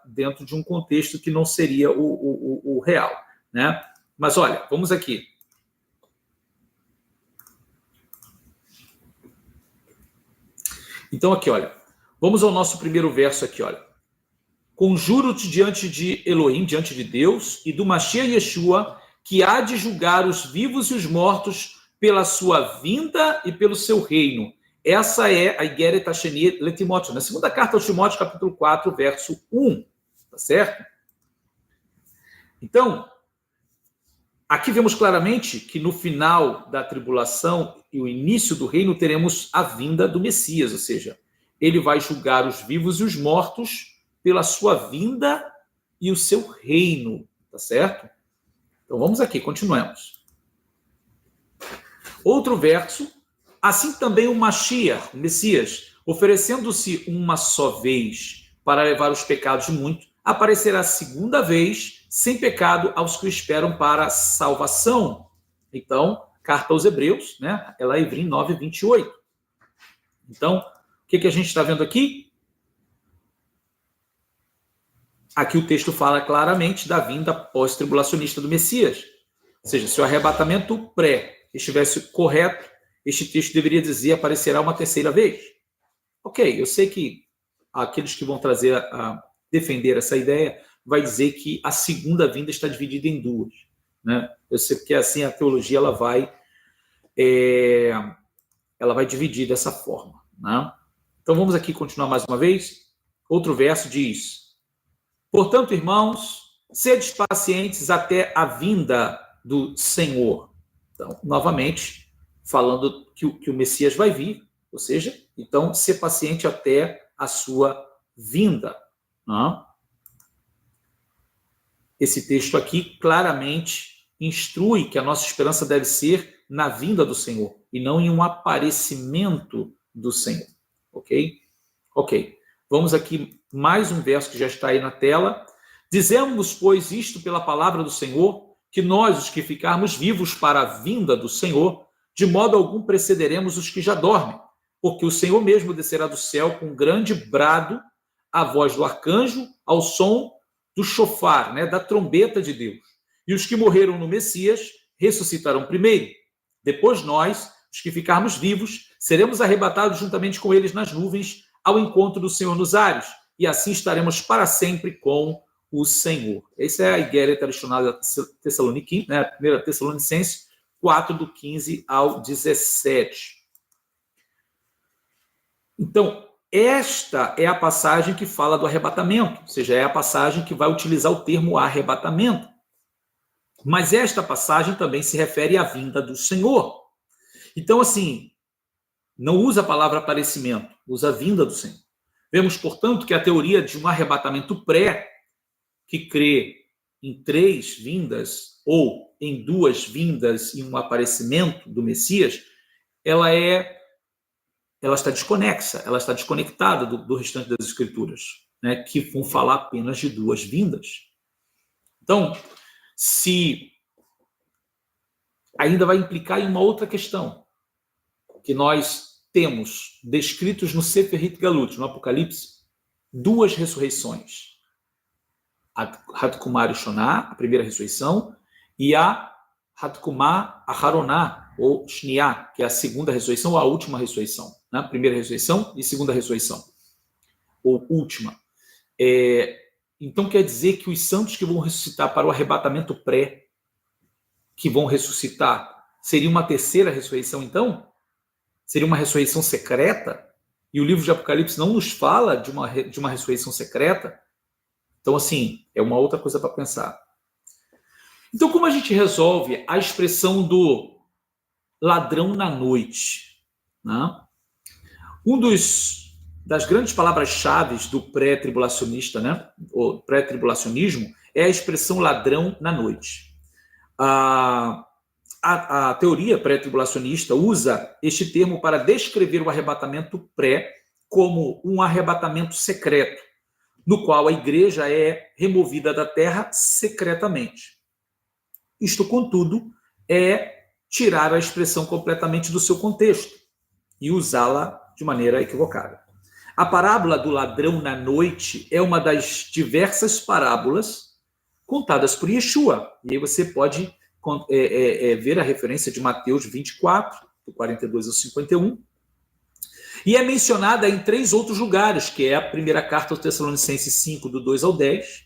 dentro de um contexto que não seria o real, né? Mas olha, vamos aqui. Então aqui, olha, vamos ao nosso primeiro verso aqui, olha. Conjuro-te diante de Elohim, diante de Deus, e do Mashiach Yeshua, que há de julgar os vivos e os mortos pela sua vinda e pelo seu reino. Essa é a Igeret Hasheni Letimóteo, na segunda carta aos Timóteos, capítulo 4, verso 1. Tá certo? Então, aqui vemos claramente que no final da tribulação e o início do reino teremos a vinda do Messias, ou seja, ele vai julgar os vivos e os mortos pela sua vinda e o seu reino, tá certo? Então vamos aqui, continuemos. Outro verso. Assim também o Mashiach, o Messias, oferecendo-se uma só vez para levar os pecados de muito, aparecerá segunda vez sem pecado aos que o esperam para a salvação. Então, carta aos Hebreus, né? Ela é Ivrim 9:28. Então, o que a gente está vendo aqui? Aqui o texto fala claramente da vinda pós-tribulacionista do Messias. Ou seja, se o arrebatamento pré estivesse correto, este texto deveria dizer aparecerá uma terceira vez. Ok, eu sei que aqueles que vão trazer a defender essa ideia vai dizer que a segunda vinda está dividida em duas, né? Eu sei que assim a teologia ela vai dividir dessa forma, né? Então vamos aqui continuar mais uma vez. Outro verso diz: portanto, irmãos, sedes pacientes até a vinda do Senhor. Então, novamente, falando que o Messias vai vir, ou seja, então, ser paciente até a sua vinda. Não? Esse texto aqui claramente instrui que a nossa esperança deve ser na vinda do Senhor e não em um aparecimento do Senhor. Ok? Ok. Vamos aqui mais um verso que já está aí na tela. Dizemos, pois, isto pela palavra do Senhor, que nós, os que ficarmos vivos para a vinda do Senhor, de modo algum precederemos os que já dormem, porque o Senhor mesmo descerá do céu com um grande brado, a voz do arcanjo, ao som do chofar, né, da trombeta de Deus. E os que morreram no Messias ressuscitarão primeiro. Depois nós, os que ficarmos vivos, seremos arrebatados juntamente com eles nas nuvens, ao encontro do Senhor nos ares, e assim estaremos para sempre com o Senhor. Essa é a Igreja Tradicional Tessalonicense, né, a 1 Tessalonicenses 4, do 15 ao 17. Então, esta é a passagem que fala do arrebatamento, ou seja, é a passagem que vai utilizar o termo arrebatamento. Mas esta passagem também se refere à vinda do Senhor. Então, assim, não usa a palavra aparecimento, usa a vinda do Senhor. Vemos, portanto, que a teoria de um arrebatamento pré, que crê em 3 vindas ou em 2 vindas e um aparecimento do Messias, ela está desconexa, ela está desconectada do restante das Escrituras, né, que vão falar apenas de 2 vindas. Então, se ainda vai implicar em uma outra questão, que nós temos descritos no Sefer Galut, no Apocalipse, 2 ressurreições. A Hatkumá Rishoná, a primeira ressurreição, e a Hatkumá Aharoná, ou Shniá, que é a segunda ressurreição ou a última ressurreição. Né? Primeira ressurreição e segunda ressurreição, ou última. Então quer dizer que os santos que vão ressuscitar para o arrebatamento pré, que vão ressuscitar, seria uma terceira ressurreição, então? Seria uma ressurreição secreta? E o livro de Apocalipse não nos fala de uma ressurreição secreta? Então, assim, é uma outra coisa para pensar. Então, como a gente resolve a expressão do ladrão na noite? Né? Das grandes palavras-chave do pré-tribulacionista, né? O pré-tribulacionismo, é a expressão ladrão na noite. A teoria pré-tribulacionista usa este termo para descrever o arrebatamento pré como um arrebatamento secreto, no qual a igreja é removida da terra secretamente. Isto, contudo, é tirar a expressão completamente do seu contexto e usá-la de maneira equivocada. A parábola do ladrão na noite é uma das diversas parábolas contadas por Yeshua. E aí você pode ver a referência de Mateus 24, do 42 ao 51. E é mencionada em 3 outros lugares, que é a primeira carta aos Tessalonicenses 5, do 2 ao 10,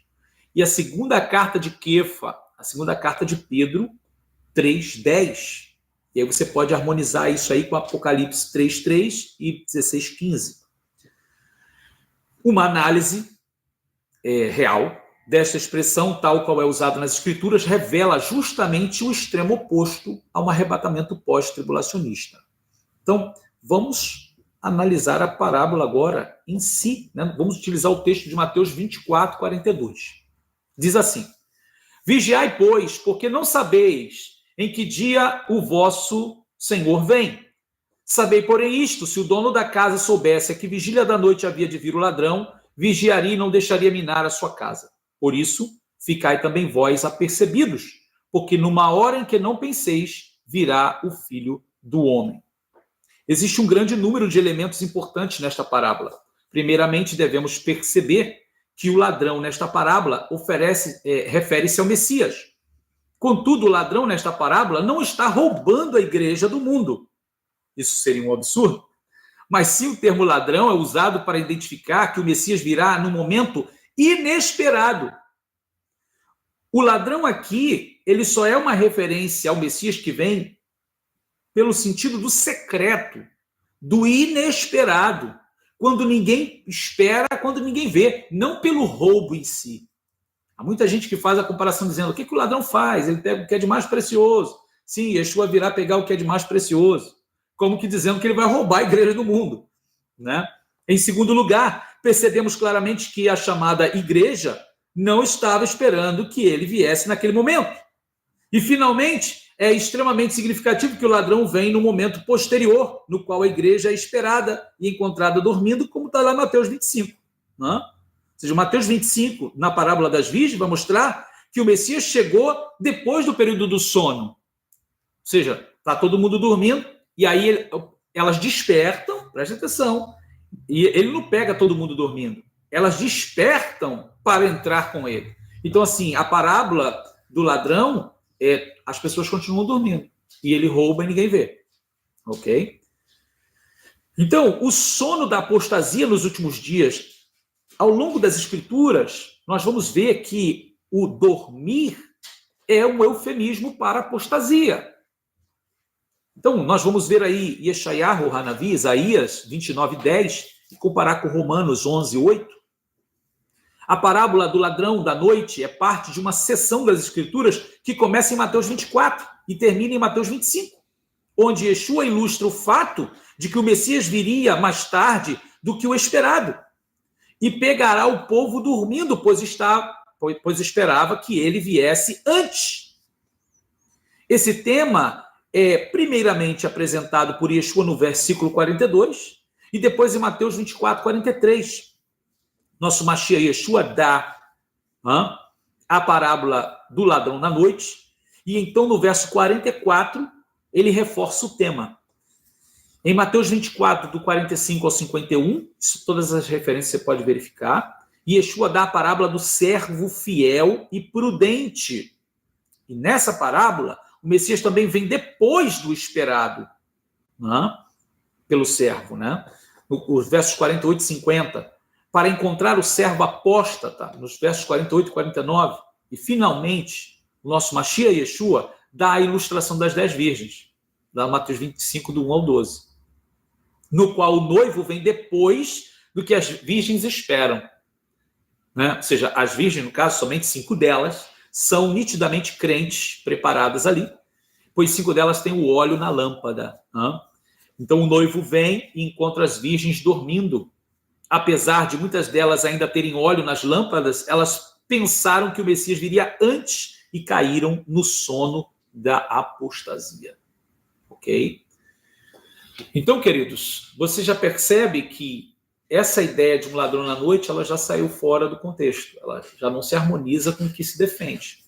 e a segunda carta de Kefa, a segunda carta de Pedro, 3, 10. E aí você pode harmonizar isso aí com Apocalipse 3, 3 e 16, 15. Uma análise real desta expressão, tal qual é usada nas Escrituras, revela justamente o extremo oposto a um arrebatamento pós-tribulacionista. Então, vamos analisar a parábola agora em si, né? Vamos utilizar o texto de Mateus 24, 42. Diz assim: Vigiai, pois, porque não sabeis em que dia o vosso Senhor vem. Sabei, porém, isto: se o dono da casa soubesse a que vigília da noite havia de vir o ladrão, vigiaria e não deixaria minar a sua casa. Por isso, ficai também vós apercebidos, porque numa hora em que não penseis, virá o Filho do Homem. Existe um grande número de elementos importantes nesta parábola. Primeiramente, devemos perceber que o ladrão nesta parábola refere-se ao Messias. Contudo, o ladrão nesta parábola não está roubando a igreja do mundo. Isso seria um absurdo. Mas sim, o termo ladrão é usado para identificar que o Messias virá num momento inesperado. O ladrão aqui, ele só é uma referência ao Messias que vem pelo sentido do secreto, do inesperado, quando ninguém espera, quando ninguém vê, não pelo roubo em si. Há muita gente que faz a comparação dizendo: o que o ladrão faz? Ele pega o que é de mais precioso. Sim, Yeshua virá pegar o que é de mais precioso. Como que dizendo que ele vai roubar a igreja do mundo, né? Em segundo lugar, percebemos claramente que a chamada igreja não estava esperando que ele viesse naquele momento. E, finalmente, é extremamente significativo que o ladrão vem no momento posterior, no qual a igreja é esperada e encontrada dormindo, como está lá em Mateus 25. Né? Ou seja, Mateus 25, na parábola das virgens, vai mostrar que o Messias chegou depois do período do sono. Ou seja, está todo mundo dormindo, e aí elas despertam, presta atenção, e ele não pega todo mundo dormindo, elas despertam para entrar com ele. Então, assim, a parábola do ladrão, as pessoas continuam dormindo, e ele rouba e ninguém vê. Ok? Então, o sono da apostasia nos últimos dias, ao longo das escrituras, nós vamos ver que o dormir é um eufemismo para apostasia. Então, nós vamos ver aí Yeshayahu Hanavi, Isaías 29:10, e comparar com Romanos 11:8. A parábola do ladrão da noite é parte de uma seção das Escrituras que começa em Mateus 24 e termina em Mateus 25, onde Yeshua ilustra o fato de que o Messias viria mais tarde do que o esperado e pegará o povo dormindo, pois esperava que ele viesse antes. Esse tema é primeiramente apresentado por Yeshua no versículo 42 e depois em Mateus 24:43. Nosso Mashiach Yeshua dá a parábola do ladrão na noite, e então no verso 44 ele reforça o tema. Em Mateus 24, do 45 ao 51, todas as referências você pode verificar, Yeshua dá a parábola do servo fiel e prudente. E nessa parábola, o Messias também vem depois do esperado pelo servo, né? Os versos 48 e 50. Para encontrar o servo apóstata, nos versos 48 e 49. E, finalmente, o nosso Mashiach Yeshua dá a ilustração das 10 virgens, da Mateus 25, do 1 ao 12, no qual o noivo vem depois do que as virgens esperam. Né? Ou seja, as virgens, no caso, somente 5 delas, são nitidamente crentes preparadas ali, pois 5 delas têm o óleo na lâmpada. Então, o noivo vem e encontra as virgens dormindo. Apesar de muitas delas ainda terem óleo nas lâmpadas, elas pensaram que o Messias viria antes e caíram no sono da apostasia. Ok? Então, queridos, você já percebe que essa ideia de um ladrão na noite, ela já saiu fora do contexto. Ela já não se harmoniza com o que se defende.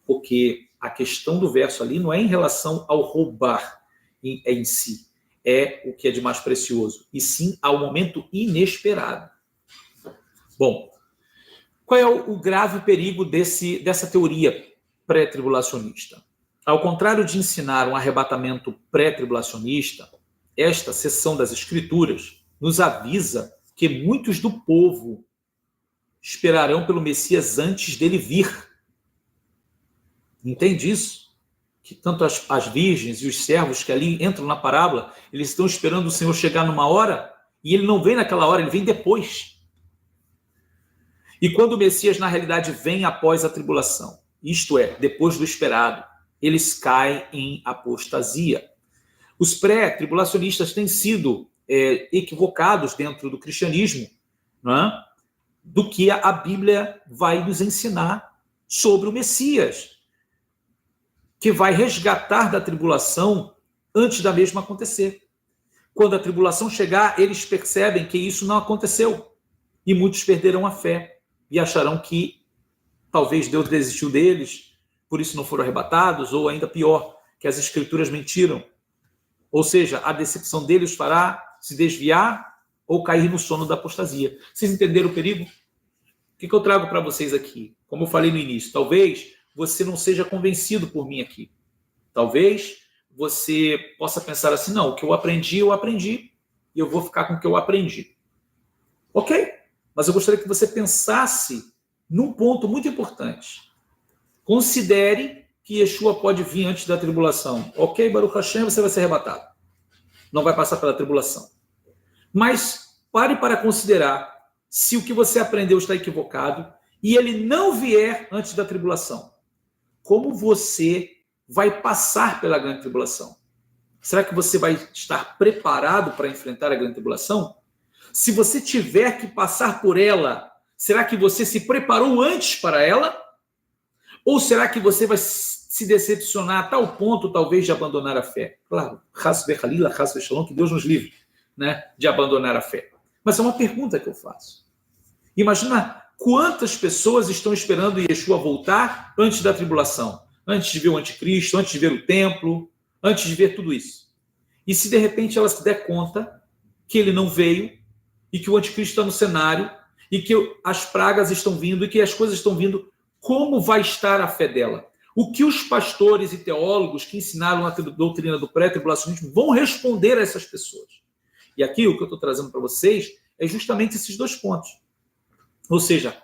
Porque a questão do verso ali não é em relação ao roubar em si. É o que é de mais precioso, e sim ao momento inesperado. Bom, qual é o grave perigo dessa teoria pré-tribulacionista? Ao contrário de ensinar um arrebatamento pré-tribulacionista, esta seção das Escrituras nos avisa que muitos do povo esperarão pelo Messias antes dele vir. Entende isso? Que tanto as virgens e os servos que ali entram na parábola, eles estão esperando o Senhor chegar numa hora, e ele não vem naquela hora, ele vem depois. E quando o Messias, na realidade, vem após a tribulação, isto é, depois do esperado, eles caem em apostasia. Os pré-tribulacionistas têm sido equivocados dentro do cristianismo, não é? Do que a Bíblia vai nos ensinar sobre o Messias, que vai resgatar da tribulação antes da mesma acontecer. Quando a tribulação chegar, eles percebem que isso não aconteceu. E muitos perderão a fé e acharão que talvez Deus desistiu deles, por isso não foram arrebatados, ou ainda pior, que as escrituras mentiram. Ou seja, a decepção deles fará se desviar ou cair no sono da apostasia. Vocês entenderam o perigo? O que eu trago para vocês aqui? Como eu falei no início, talvez você não seja convencido por mim aqui. Talvez você possa pensar assim, não, o que eu aprendi, e eu vou ficar com o que eu aprendi. Ok? Mas eu gostaria que você pensasse num ponto muito importante. Considere que Yeshua pode vir antes da tribulação. Ok, Baruch Hashem, você vai ser arrebatado. Não vai passar pela tribulação. Mas pare para considerar se o que você aprendeu está equivocado e ele não vier antes da tribulação. Como você vai passar pela grande tribulação? Será que você vai estar preparado para enfrentar a grande tribulação? Se você tiver que passar por ela, será que você se preparou antes para ela? Ou será que você vai se decepcionar a tal ponto, talvez, de abandonar a fé? Claro, que Deus nos livre, né, de abandonar a fé. Mas é uma pergunta que eu faço. Imagina quantas pessoas estão esperando Yeshua voltar antes da tribulação, antes de ver o anticristo, antes de ver o templo, antes de ver tudo isso. E se de repente ela se der conta que ele não veio, e que o anticristo está no cenário, e que as pragas estão vindo, e que as coisas estão vindo, como vai estar a fé dela? O que os pastores e teólogos que ensinaram a doutrina do pré-tribulacionismo vão responder a essas pessoas? E aqui o que eu estou trazendo para vocês é justamente esses dois pontos. Ou seja,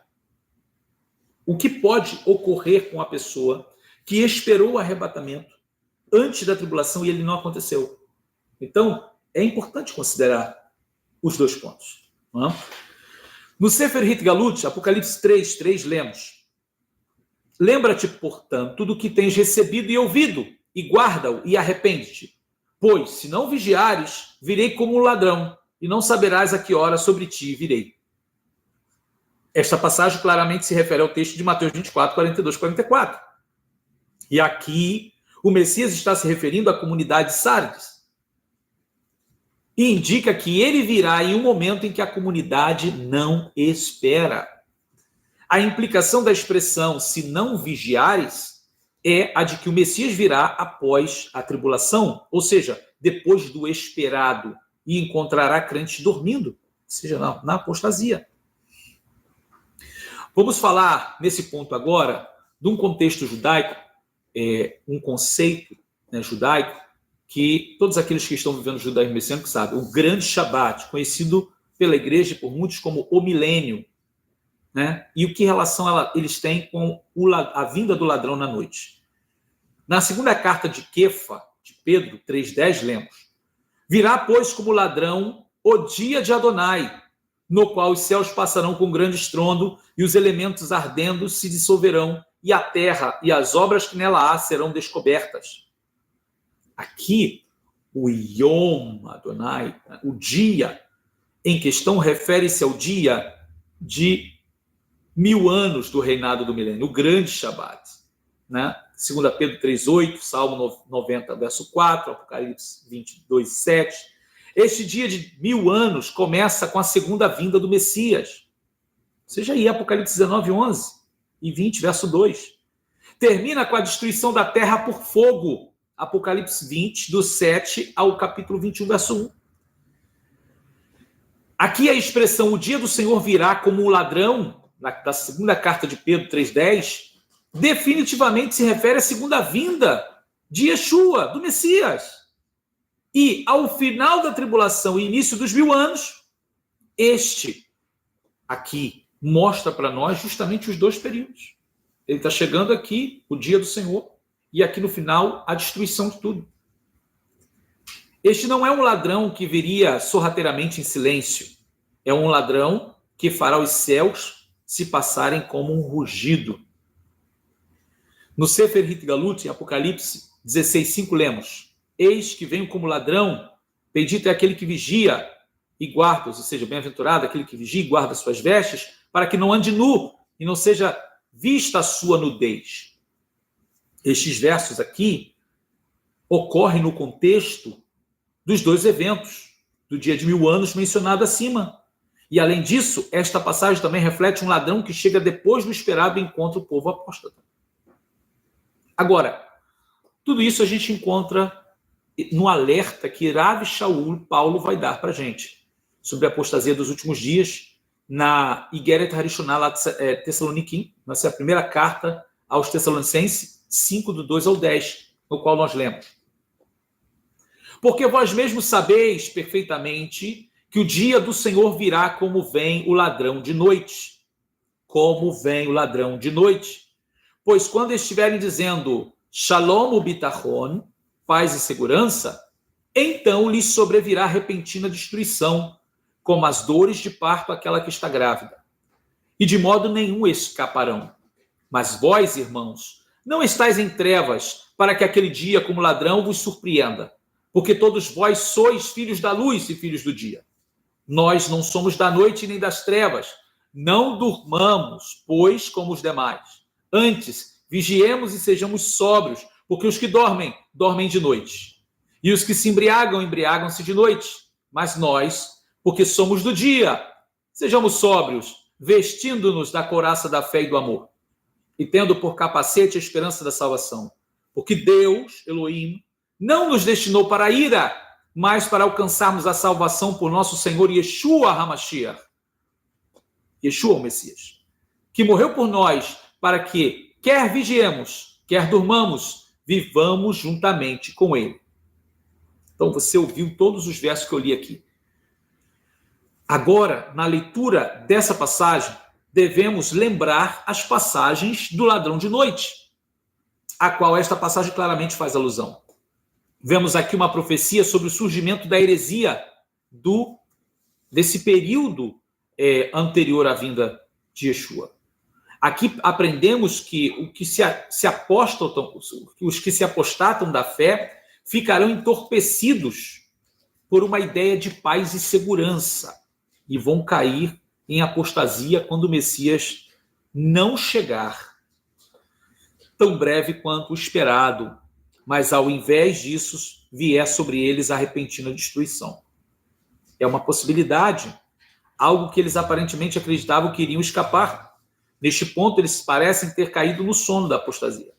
o que pode ocorrer com a pessoa que esperou o arrebatamento antes da tribulação e ele não aconteceu? Então, é importante considerar os dois pontos. Não é? No Sefer Hit Galut, Apocalipse 3, lemos: lembra-te, portanto, do que tens recebido e ouvido, e guarda-o e arrepende-te. Pois, se não vigiares, virei como um ladrão, e não saberás a que hora sobre ti virei. Esta passagem claramente se refere ao texto de Mateus 24, 42, 44. E aqui o Messias está se referindo à comunidade de Sardes. E indica que ele virá em um momento em que a comunidade não espera. A implicação da expressão "se não vigiares" é a de que o Messias virá após a tribulação, ou seja, depois do esperado, e encontrará crentes dormindo, ou seja, na apostasia. Vamos falar nesse ponto agora de um contexto judaico, um conceito, né, judaico, que todos aqueles que estão vivendo o judaísmo messiânico sabem, o grande Shabat, conhecido pela igreja por muitos como o milênio, né? E o que relação eles têm com a vinda do ladrão na noite. Na segunda carta de Kefa, de Pedro 3,10, lemos: virá, pois, como ladrão o dia de Adonai, no qual os céus passarão com grande estrondo e os elementos ardendo se dissolverão, e a terra e as obras que nela há serão descobertas. Aqui, o Yom Adonai, o dia em questão, refere-se ao dia de 1000 anos do reinado do milênio, o grande Shabat, né? 2 Pedro 3,8, Salmo 90, verso 4, Apocalipse 22, 7. Este dia de 1000 anos começa com a segunda vinda do Messias. Seja aí Apocalipse 19, 11 e 20, verso 2. Termina com a destruição da terra por fogo. Apocalipse 20, do 7 ao capítulo 21, verso 1. Aqui a expressão "o dia do Senhor virá como um ladrão", da segunda carta de Pedro 3,10, definitivamente se refere à segunda vinda de Yeshua, do Messias. E ao final da tribulação e início dos 1000 anos, este aqui mostra para nós justamente os dois períodos. Ele está chegando aqui, o dia do Senhor, e aqui no final, a destruição de tudo. Este não é um ladrão que viria sorrateiramente em silêncio. É um ladrão que fará os céus se passarem como um rugido. No Sefer Hit Galut, em Apocalipse 16:5, lemos: eis que venho como ladrão, bendito é aquele que vigia e guarda, ou seja, bem-aventurado aquele que vigia e guarda suas vestes, para que não ande nu e não seja vista a sua nudez. Estes versos aqui ocorrem no contexto dos dois eventos do dia de 1000 anos mencionado acima. E, além disso, esta passagem também reflete um ladrão que chega depois do esperado encontro do povo apóstata. Agora, tudo isso a gente encontra no alerta que Rav Shaul Paulo vai dar para a gente sobre a apostasia dos últimos dias na Igeret Harishonah Tessaloniquim, nossa primeira carta aos Tessalonicenses, 5, do 2 ao 10, no qual nós lemos. Porque vós mesmos sabeis perfeitamente que o dia do Senhor virá como vem o ladrão de noite. Como vem o ladrão de noite. Pois quando estiverem dizendo Shalom ubitachon, paz e segurança, então lhes sobrevirá repentina destruição, como as dores de parto àquela que está grávida. E de modo nenhum escaparão. Mas vós, irmãos, não estáis em trevas, para que aquele dia, como ladrão, vos surpreenda. Porque todos vós sois filhos da luz e filhos do dia. Nós não somos da noite nem das trevas. Não durmamos, pois, como os demais. Antes, vigiemos e sejamos sóbrios, porque os que dormem, dormem de noite. E os que se embriagam, embriagam-se de noite. Mas nós, porque somos do dia, sejamos sóbrios, vestindo-nos da couraça da fé e do amor, e tendo por capacete a esperança da salvação. Porque Deus, Elohim, não nos destinou para a ira, mas para alcançarmos a salvação por nosso Senhor Yeshua HaMashiach, Yeshua o Messias, que morreu por nós, para que, quer vigiemos, quer durmamos, vivamos juntamente com ele. Então você ouviu todos os versos que eu li aqui. Agora, na leitura dessa passagem, devemos lembrar as passagens do ladrão de noite, a qual esta passagem claramente faz alusão. Vemos aqui uma profecia sobre o surgimento da heresia desse período anterior à vinda de Yeshua. Aqui aprendemos que os que se apostatam da fé ficarão entorpecidos por uma ideia de paz e segurança e vão cair em apostasia quando o Messias não chegar tão breve quanto o esperado, mas ao invés disso vier sobre eles a repentina destruição. É uma possibilidade, algo que eles aparentemente acreditavam que iriam escapar. Neste ponto, eles parecem ter caído no sono da apostasia.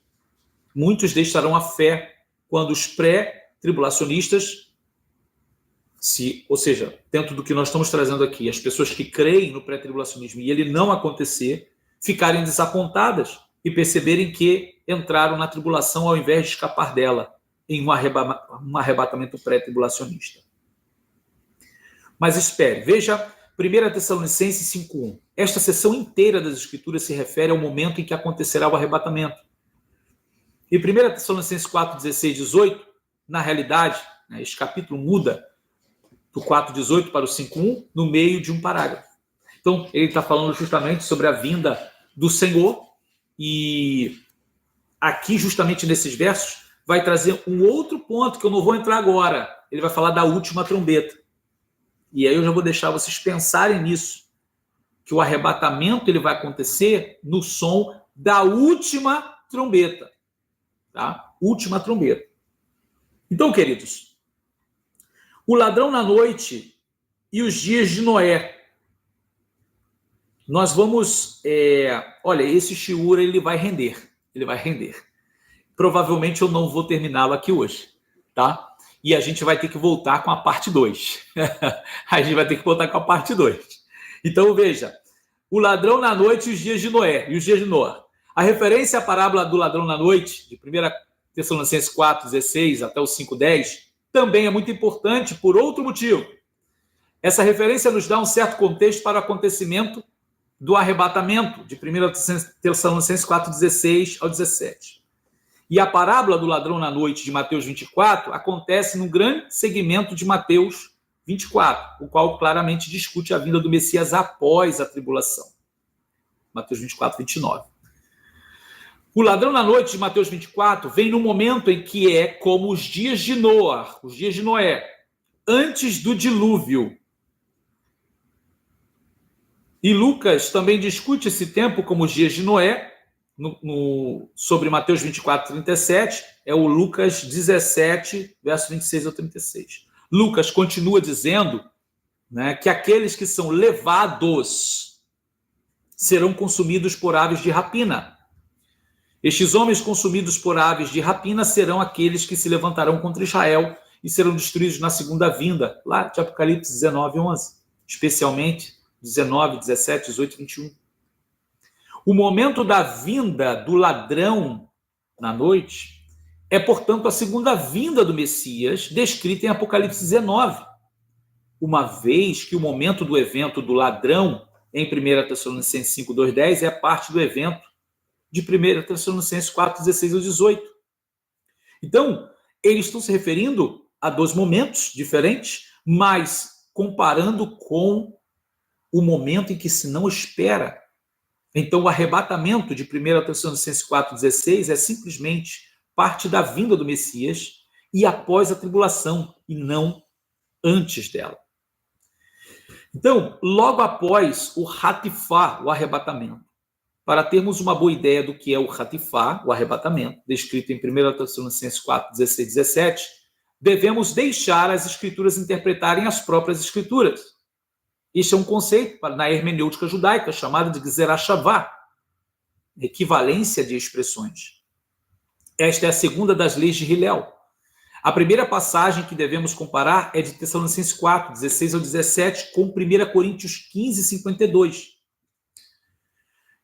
Muitos deixarão a fé quando os pré-tribulacionistas, ou seja, dentro do que nós estamos trazendo aqui, as pessoas que creem no pré-tribulacionismo e ele não acontecer, ficarem desapontadas e perceberem que entraram na tribulação ao invés de escapar dela, em um arrebatamento pré-tribulacionista. Mas espere, veja 1 Tessalonicenses 5:1. Esta seção inteira das Escrituras se refere ao momento em que acontecerá o arrebatamento. E 1 Tessalonicenses 4:16, 18, na realidade, este capítulo muda do 4:18 para o 5:1 no meio de um parágrafo. Então, ele está falando justamente sobre a vinda do Senhor e aqui, justamente nesses versos, vai trazer um outro ponto que eu não vou entrar agora. Ele vai falar da última trombeta. E aí eu já vou deixar vocês pensarem nisso, que o arrebatamento ele vai acontecer no som da última trombeta. Tá? Última trombeta. Então, queridos, o ladrão na noite e os dias de Noé. Nós vamos... olha, esse shiur ele vai render. Ele vai render. Provavelmente eu não vou terminá-lo aqui hoje, tá? E a gente vai ter que voltar com a parte 2. A gente vai ter que voltar com a parte 2. Então, veja, o ladrão na noite e os dias de Noé, e os dias de Noé. A referência à parábola do ladrão na noite, de 1 Tessalonicenses 4:16 até o 5:10, também é muito importante por outro motivo. Essa referência nos dá um certo contexto para o acontecimento do arrebatamento, de 1 Tessalonicenses 4:16 ao 17. E a parábola do ladrão na noite de Mateus 24 acontece num grande segmento de Mateus 24, o qual claramente discute a vinda do Messias após a tribulação. Mateus 24, 29. O ladrão na noite de Mateus 24 vem no momento em que é como os dias de Noé, os dias de Noé, antes do dilúvio. E Lucas também discute esse tempo como os dias de Noé, sobre Mateus 24, 37, é o Lucas 17, verso 26 ao 36. Lucas continua dizendo, né, que aqueles que são levados serão consumidos por aves de rapina. Estes homens consumidos por aves de rapina serão aqueles que se levantarão contra Israel e serão destruídos na segunda vinda, lá de Apocalipse 19, 11, especialmente 19, 17, 18 e 21. O momento da vinda do ladrão na noite é, portanto, a segunda vinda do Messias, descrita em Apocalipse 19, uma vez que o momento do evento do ladrão em 1 Tessalonicenses 5, 2, 10 é parte do evento de 1 Tessalonicenses 4, 16 ao 18. Então, eles estão se referindo a dois momentos diferentes, mas comparando com o momento em que se não espera. Então, o arrebatamento de 1 Tessalonicenses 4, 16 é simplesmente parte da vinda do Messias e após a tribulação, e não antes dela. Então, logo após o ratifá, o arrebatamento, para termos uma boa ideia do que é o ratifá, o arrebatamento, descrito em 1 Tessalonicenses 4, 16 e 17, devemos deixar as escrituras interpretarem as próprias escrituras. Este é um conceito na hermenêutica judaica chamado de Gezerah Shavah, equivalência de expressões. Esta é a segunda das leis de Hillel. A primeira passagem que devemos comparar é de Tessalonicenses 4, 16 ao 17, com 1 Coríntios 15, 52.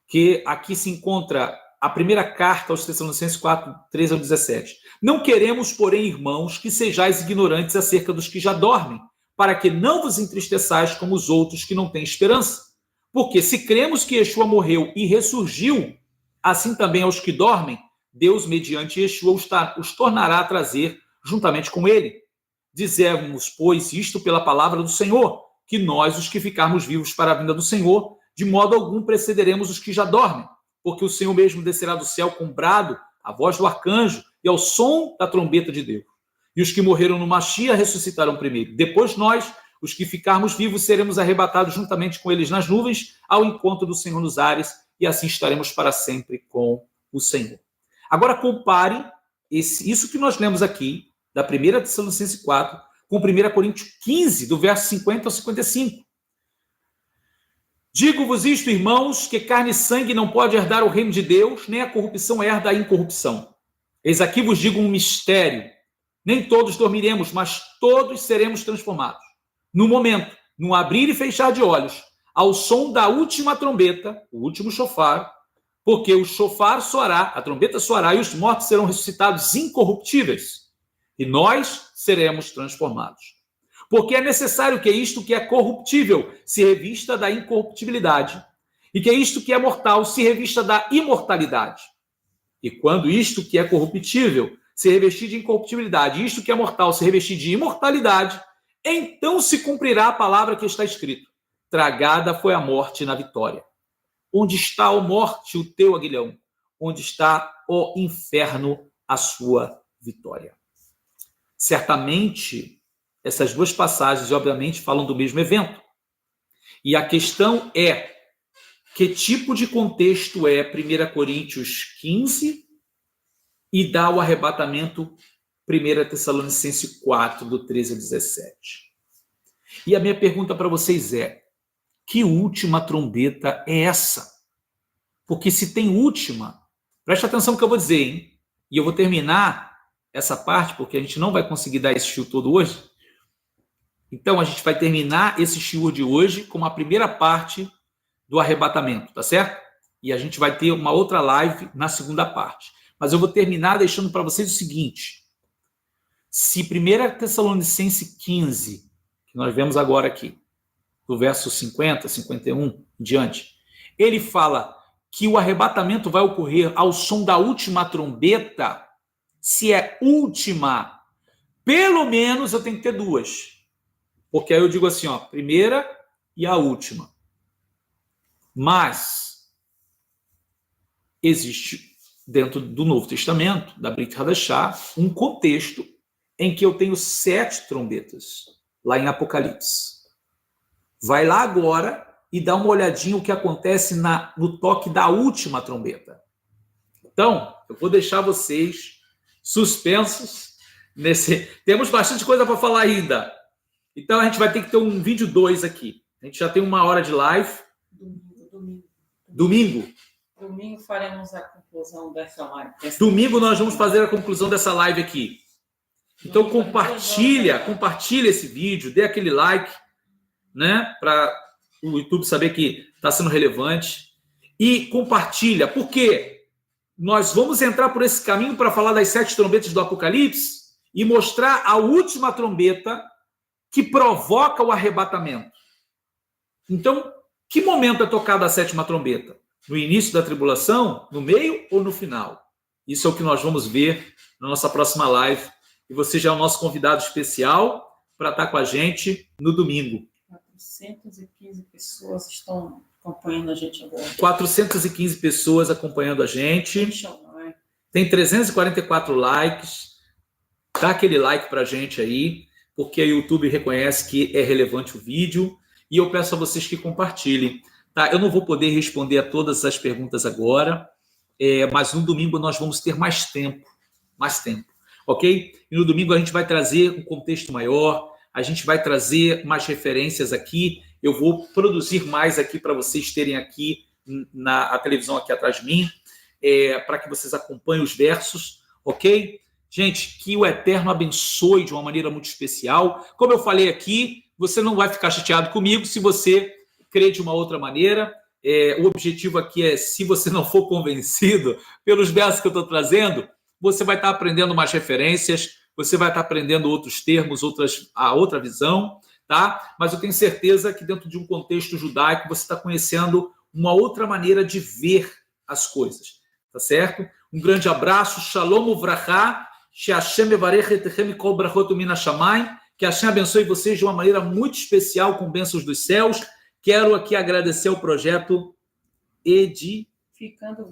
Que aqui se encontra a primeira carta aos Tessalonicenses 4, 13 ao 17. Não queremos, porém, irmãos, que sejais ignorantes acerca dos que já dormem, para que não vos entristeçais como os outros que não têm esperança. Porque se cremos que Yeshua morreu e ressurgiu, assim também aos que dormem, Deus, mediante Yeshua, os tornará a trazer juntamente com ele. Dizemos, pois, isto pela palavra do Senhor, que nós, os que ficarmos vivos para a vinda do Senhor, de modo algum precederemos os que já dormem, porque o Senhor mesmo descerá do céu com brado, a voz do arcanjo e ao som da trombeta de Deus. E os que morreram no Machia ressuscitarão primeiro. Depois nós, os que ficarmos vivos, seremos arrebatados juntamente com eles nas nuvens, ao encontro do Senhor nos ares, e assim estaremos para sempre com o Senhor. Agora compare isso que nós lemos aqui, da 1 Tessalonicenses 4, com 1 Coríntios 15, do verso 50 ao 55. Digo-vos isto, irmãos, que carne e sangue não pode herdar o reino de Deus, nem a corrupção herda a incorrupção. Eis aqui vos digo um mistério. Nem todos dormiremos, mas todos seremos transformados. No momento, no abrir e fechar de olhos, ao som da última trombeta, o último shofar, porque o shofar soará, a trombeta soará, e os mortos serão ressuscitados incorruptíveis, e nós seremos transformados. Porque é necessário que isto que é corruptível se revista da incorruptibilidade, e que isto que é mortal se revista da imortalidade. E quando isto que é corruptível se revestir de incorruptibilidade, e isto que é mortal se revestir de imortalidade, então se cumprirá a palavra que está escrito: tragada foi a morte na vitória. Onde está, ó morte, o teu aguilhão? Onde está, ó inferno, a sua vitória? Certamente, essas duas passagens, obviamente, falam do mesmo evento. E a questão é, que tipo de contexto é 1 Coríntios 15 e dá o arrebatamento 1 Tessalonicenses 4, do 13 ao 17? E a minha pergunta para vocês é, que última trombeta é essa? Porque se tem última, preste atenção no que eu vou dizer, hein? E eu vou terminar essa parte, porque a gente não vai conseguir dar esse shiur todo hoje. Então, a gente vai terminar esse shiur de hoje com a primeira parte do arrebatamento, tá certo? E a gente vai ter uma outra live na segunda parte. Mas eu vou terminar deixando para vocês o seguinte. Se 1 Tessalonicenses 15, que nós vemos agora aqui, do verso 50, 51 em diante, ele fala que o arrebatamento vai ocorrer ao som da última trombeta. Se é última, pelo menos eu tenho que ter duas. Porque aí eu digo assim, ó, primeira e a última. Mas existe dentro do Novo Testamento, da Brit Hadashah, um contexto em que eu tenho 7 trombetas, lá em Apocalipse. Vai lá agora e dá uma olhadinha o que acontece no toque da última trombeta. Então, eu vou deixar vocês suspensos nesse... Temos bastante coisa para falar ainda. Então, a gente vai ter que ter um vídeo 2 aqui. A gente já tem 1 hora de live. Domingo faremos a conclusão dessa live. Domingo nós vamos fazer a conclusão dessa live aqui. Então, compartilha esse vídeo, dê aquele like, né? Para o YouTube saber que está sendo relevante. E compartilha, porque nós vamos entrar por esse caminho para falar das 7 trombetas do Apocalipse e mostrar a última trombeta que provoca o arrebatamento. Então, que momento é tocada a 7ª trombeta? No início da tribulação, no meio ou no final? Isso é o que nós vamos ver na nossa próxima live. E você já é o nosso convidado especial para estar com a gente no domingo. 415 pessoas estão acompanhando a gente agora. 415 pessoas acompanhando a gente. Tem 344 likes. Dá aquele like para a gente aí, porque o YouTube reconhece que é relevante o vídeo. E eu peço a vocês que compartilhem. Tá? Eu não vou poder responder a todas as perguntas agora, mas no domingo nós vamos ter mais tempo. Ok? E no domingo a gente vai trazer um contexto maior, a gente vai trazer mais referências aqui, eu vou produzir mais aqui para vocês terem aqui na televisão aqui atrás de mim, para que vocês acompanhem os versos, ok? Gente, que o Eterno abençoe de uma maneira muito especial. Como eu falei aqui, você não vai ficar chateado comigo se você crê de uma outra maneira. O objetivo aqui é, se você não for convencido pelos versos que eu estou trazendo, você vai estar aprendendo mais referências, você vai estar aprendendo outros termos, a outra visão, tá? Mas eu tenho certeza que dentro de um contexto judaico você está conhecendo uma outra maneira de ver as coisas, tá certo? Um grande abraço, Shalom Uvrachá, She'Hashem Evarech Etechem Kol Brachot Min Hashamayim, que Hashem abençoe vocês de uma maneira muito especial, com bênçãos dos céus. Quero aqui agradecer ao projeto Edificando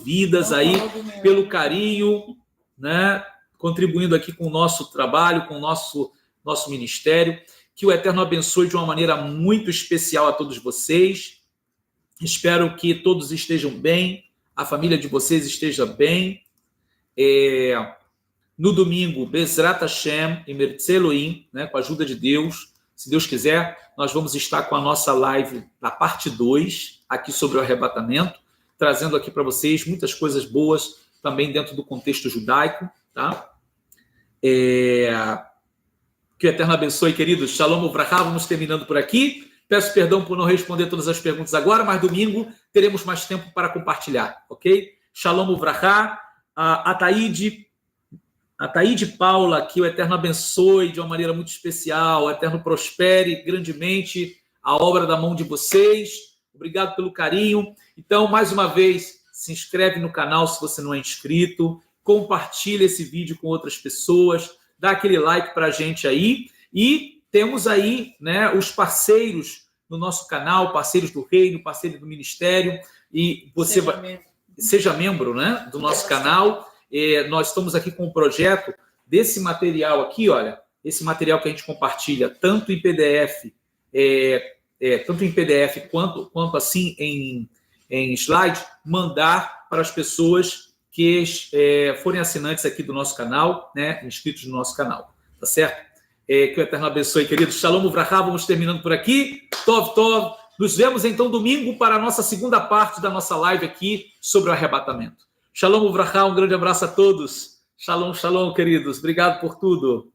Vidas aí, pelo carinho, né? Contribuindo aqui com o nosso trabalho, com o nosso ministério. Que o Eterno abençoe de uma maneira muito especial a todos vocês. Espero que todos estejam bem, a família de vocês esteja bem. No domingo, Bezrat Hashem, Emertze Elohim, né? Com a ajuda de Deus, se Deus quiser, nós vamos estar com a nossa live da parte 2, aqui sobre o arrebatamento, trazendo aqui para vocês muitas coisas boas, também dentro do contexto judaico, tá? Que o Eterno abençoe, queridos. Shalom Uvrachá, vamos terminando por aqui. Peço perdão por não responder todas as perguntas agora, mas domingo teremos mais tempo para compartilhar, ok? Shalom Uvrachá, a Taíde Paula, que o Eterno abençoe de uma maneira muito especial, o Eterno prospere grandemente a obra da mão de vocês. Obrigado pelo carinho. Então, mais uma vez, se inscreve no canal se você não é inscrito, compartilha esse vídeo com outras pessoas, dá aquele like para a gente aí. E temos aí, né, os parceiros no nosso canal, parceiros do reino, parceiros do ministério, e você seja membro, né, do nosso canal. Nós estamos aqui com um projeto desse material aqui, olha, esse material que a gente compartilha tanto em PDF, quanto assim em slide, mandar para as pessoas que forem assinantes aqui do nosso canal, né, inscritos no nosso canal, tá certo? Que o Eterno abençoe, queridos. Shalom Uvrachá, vamos terminando por aqui. Tov, Tov. Nos vemos então domingo para a nossa segunda parte da nossa live aqui sobre o arrebatamento. Shalom Uvrachá, um grande abraço a todos. Shalom, shalom, queridos. Obrigado por tudo.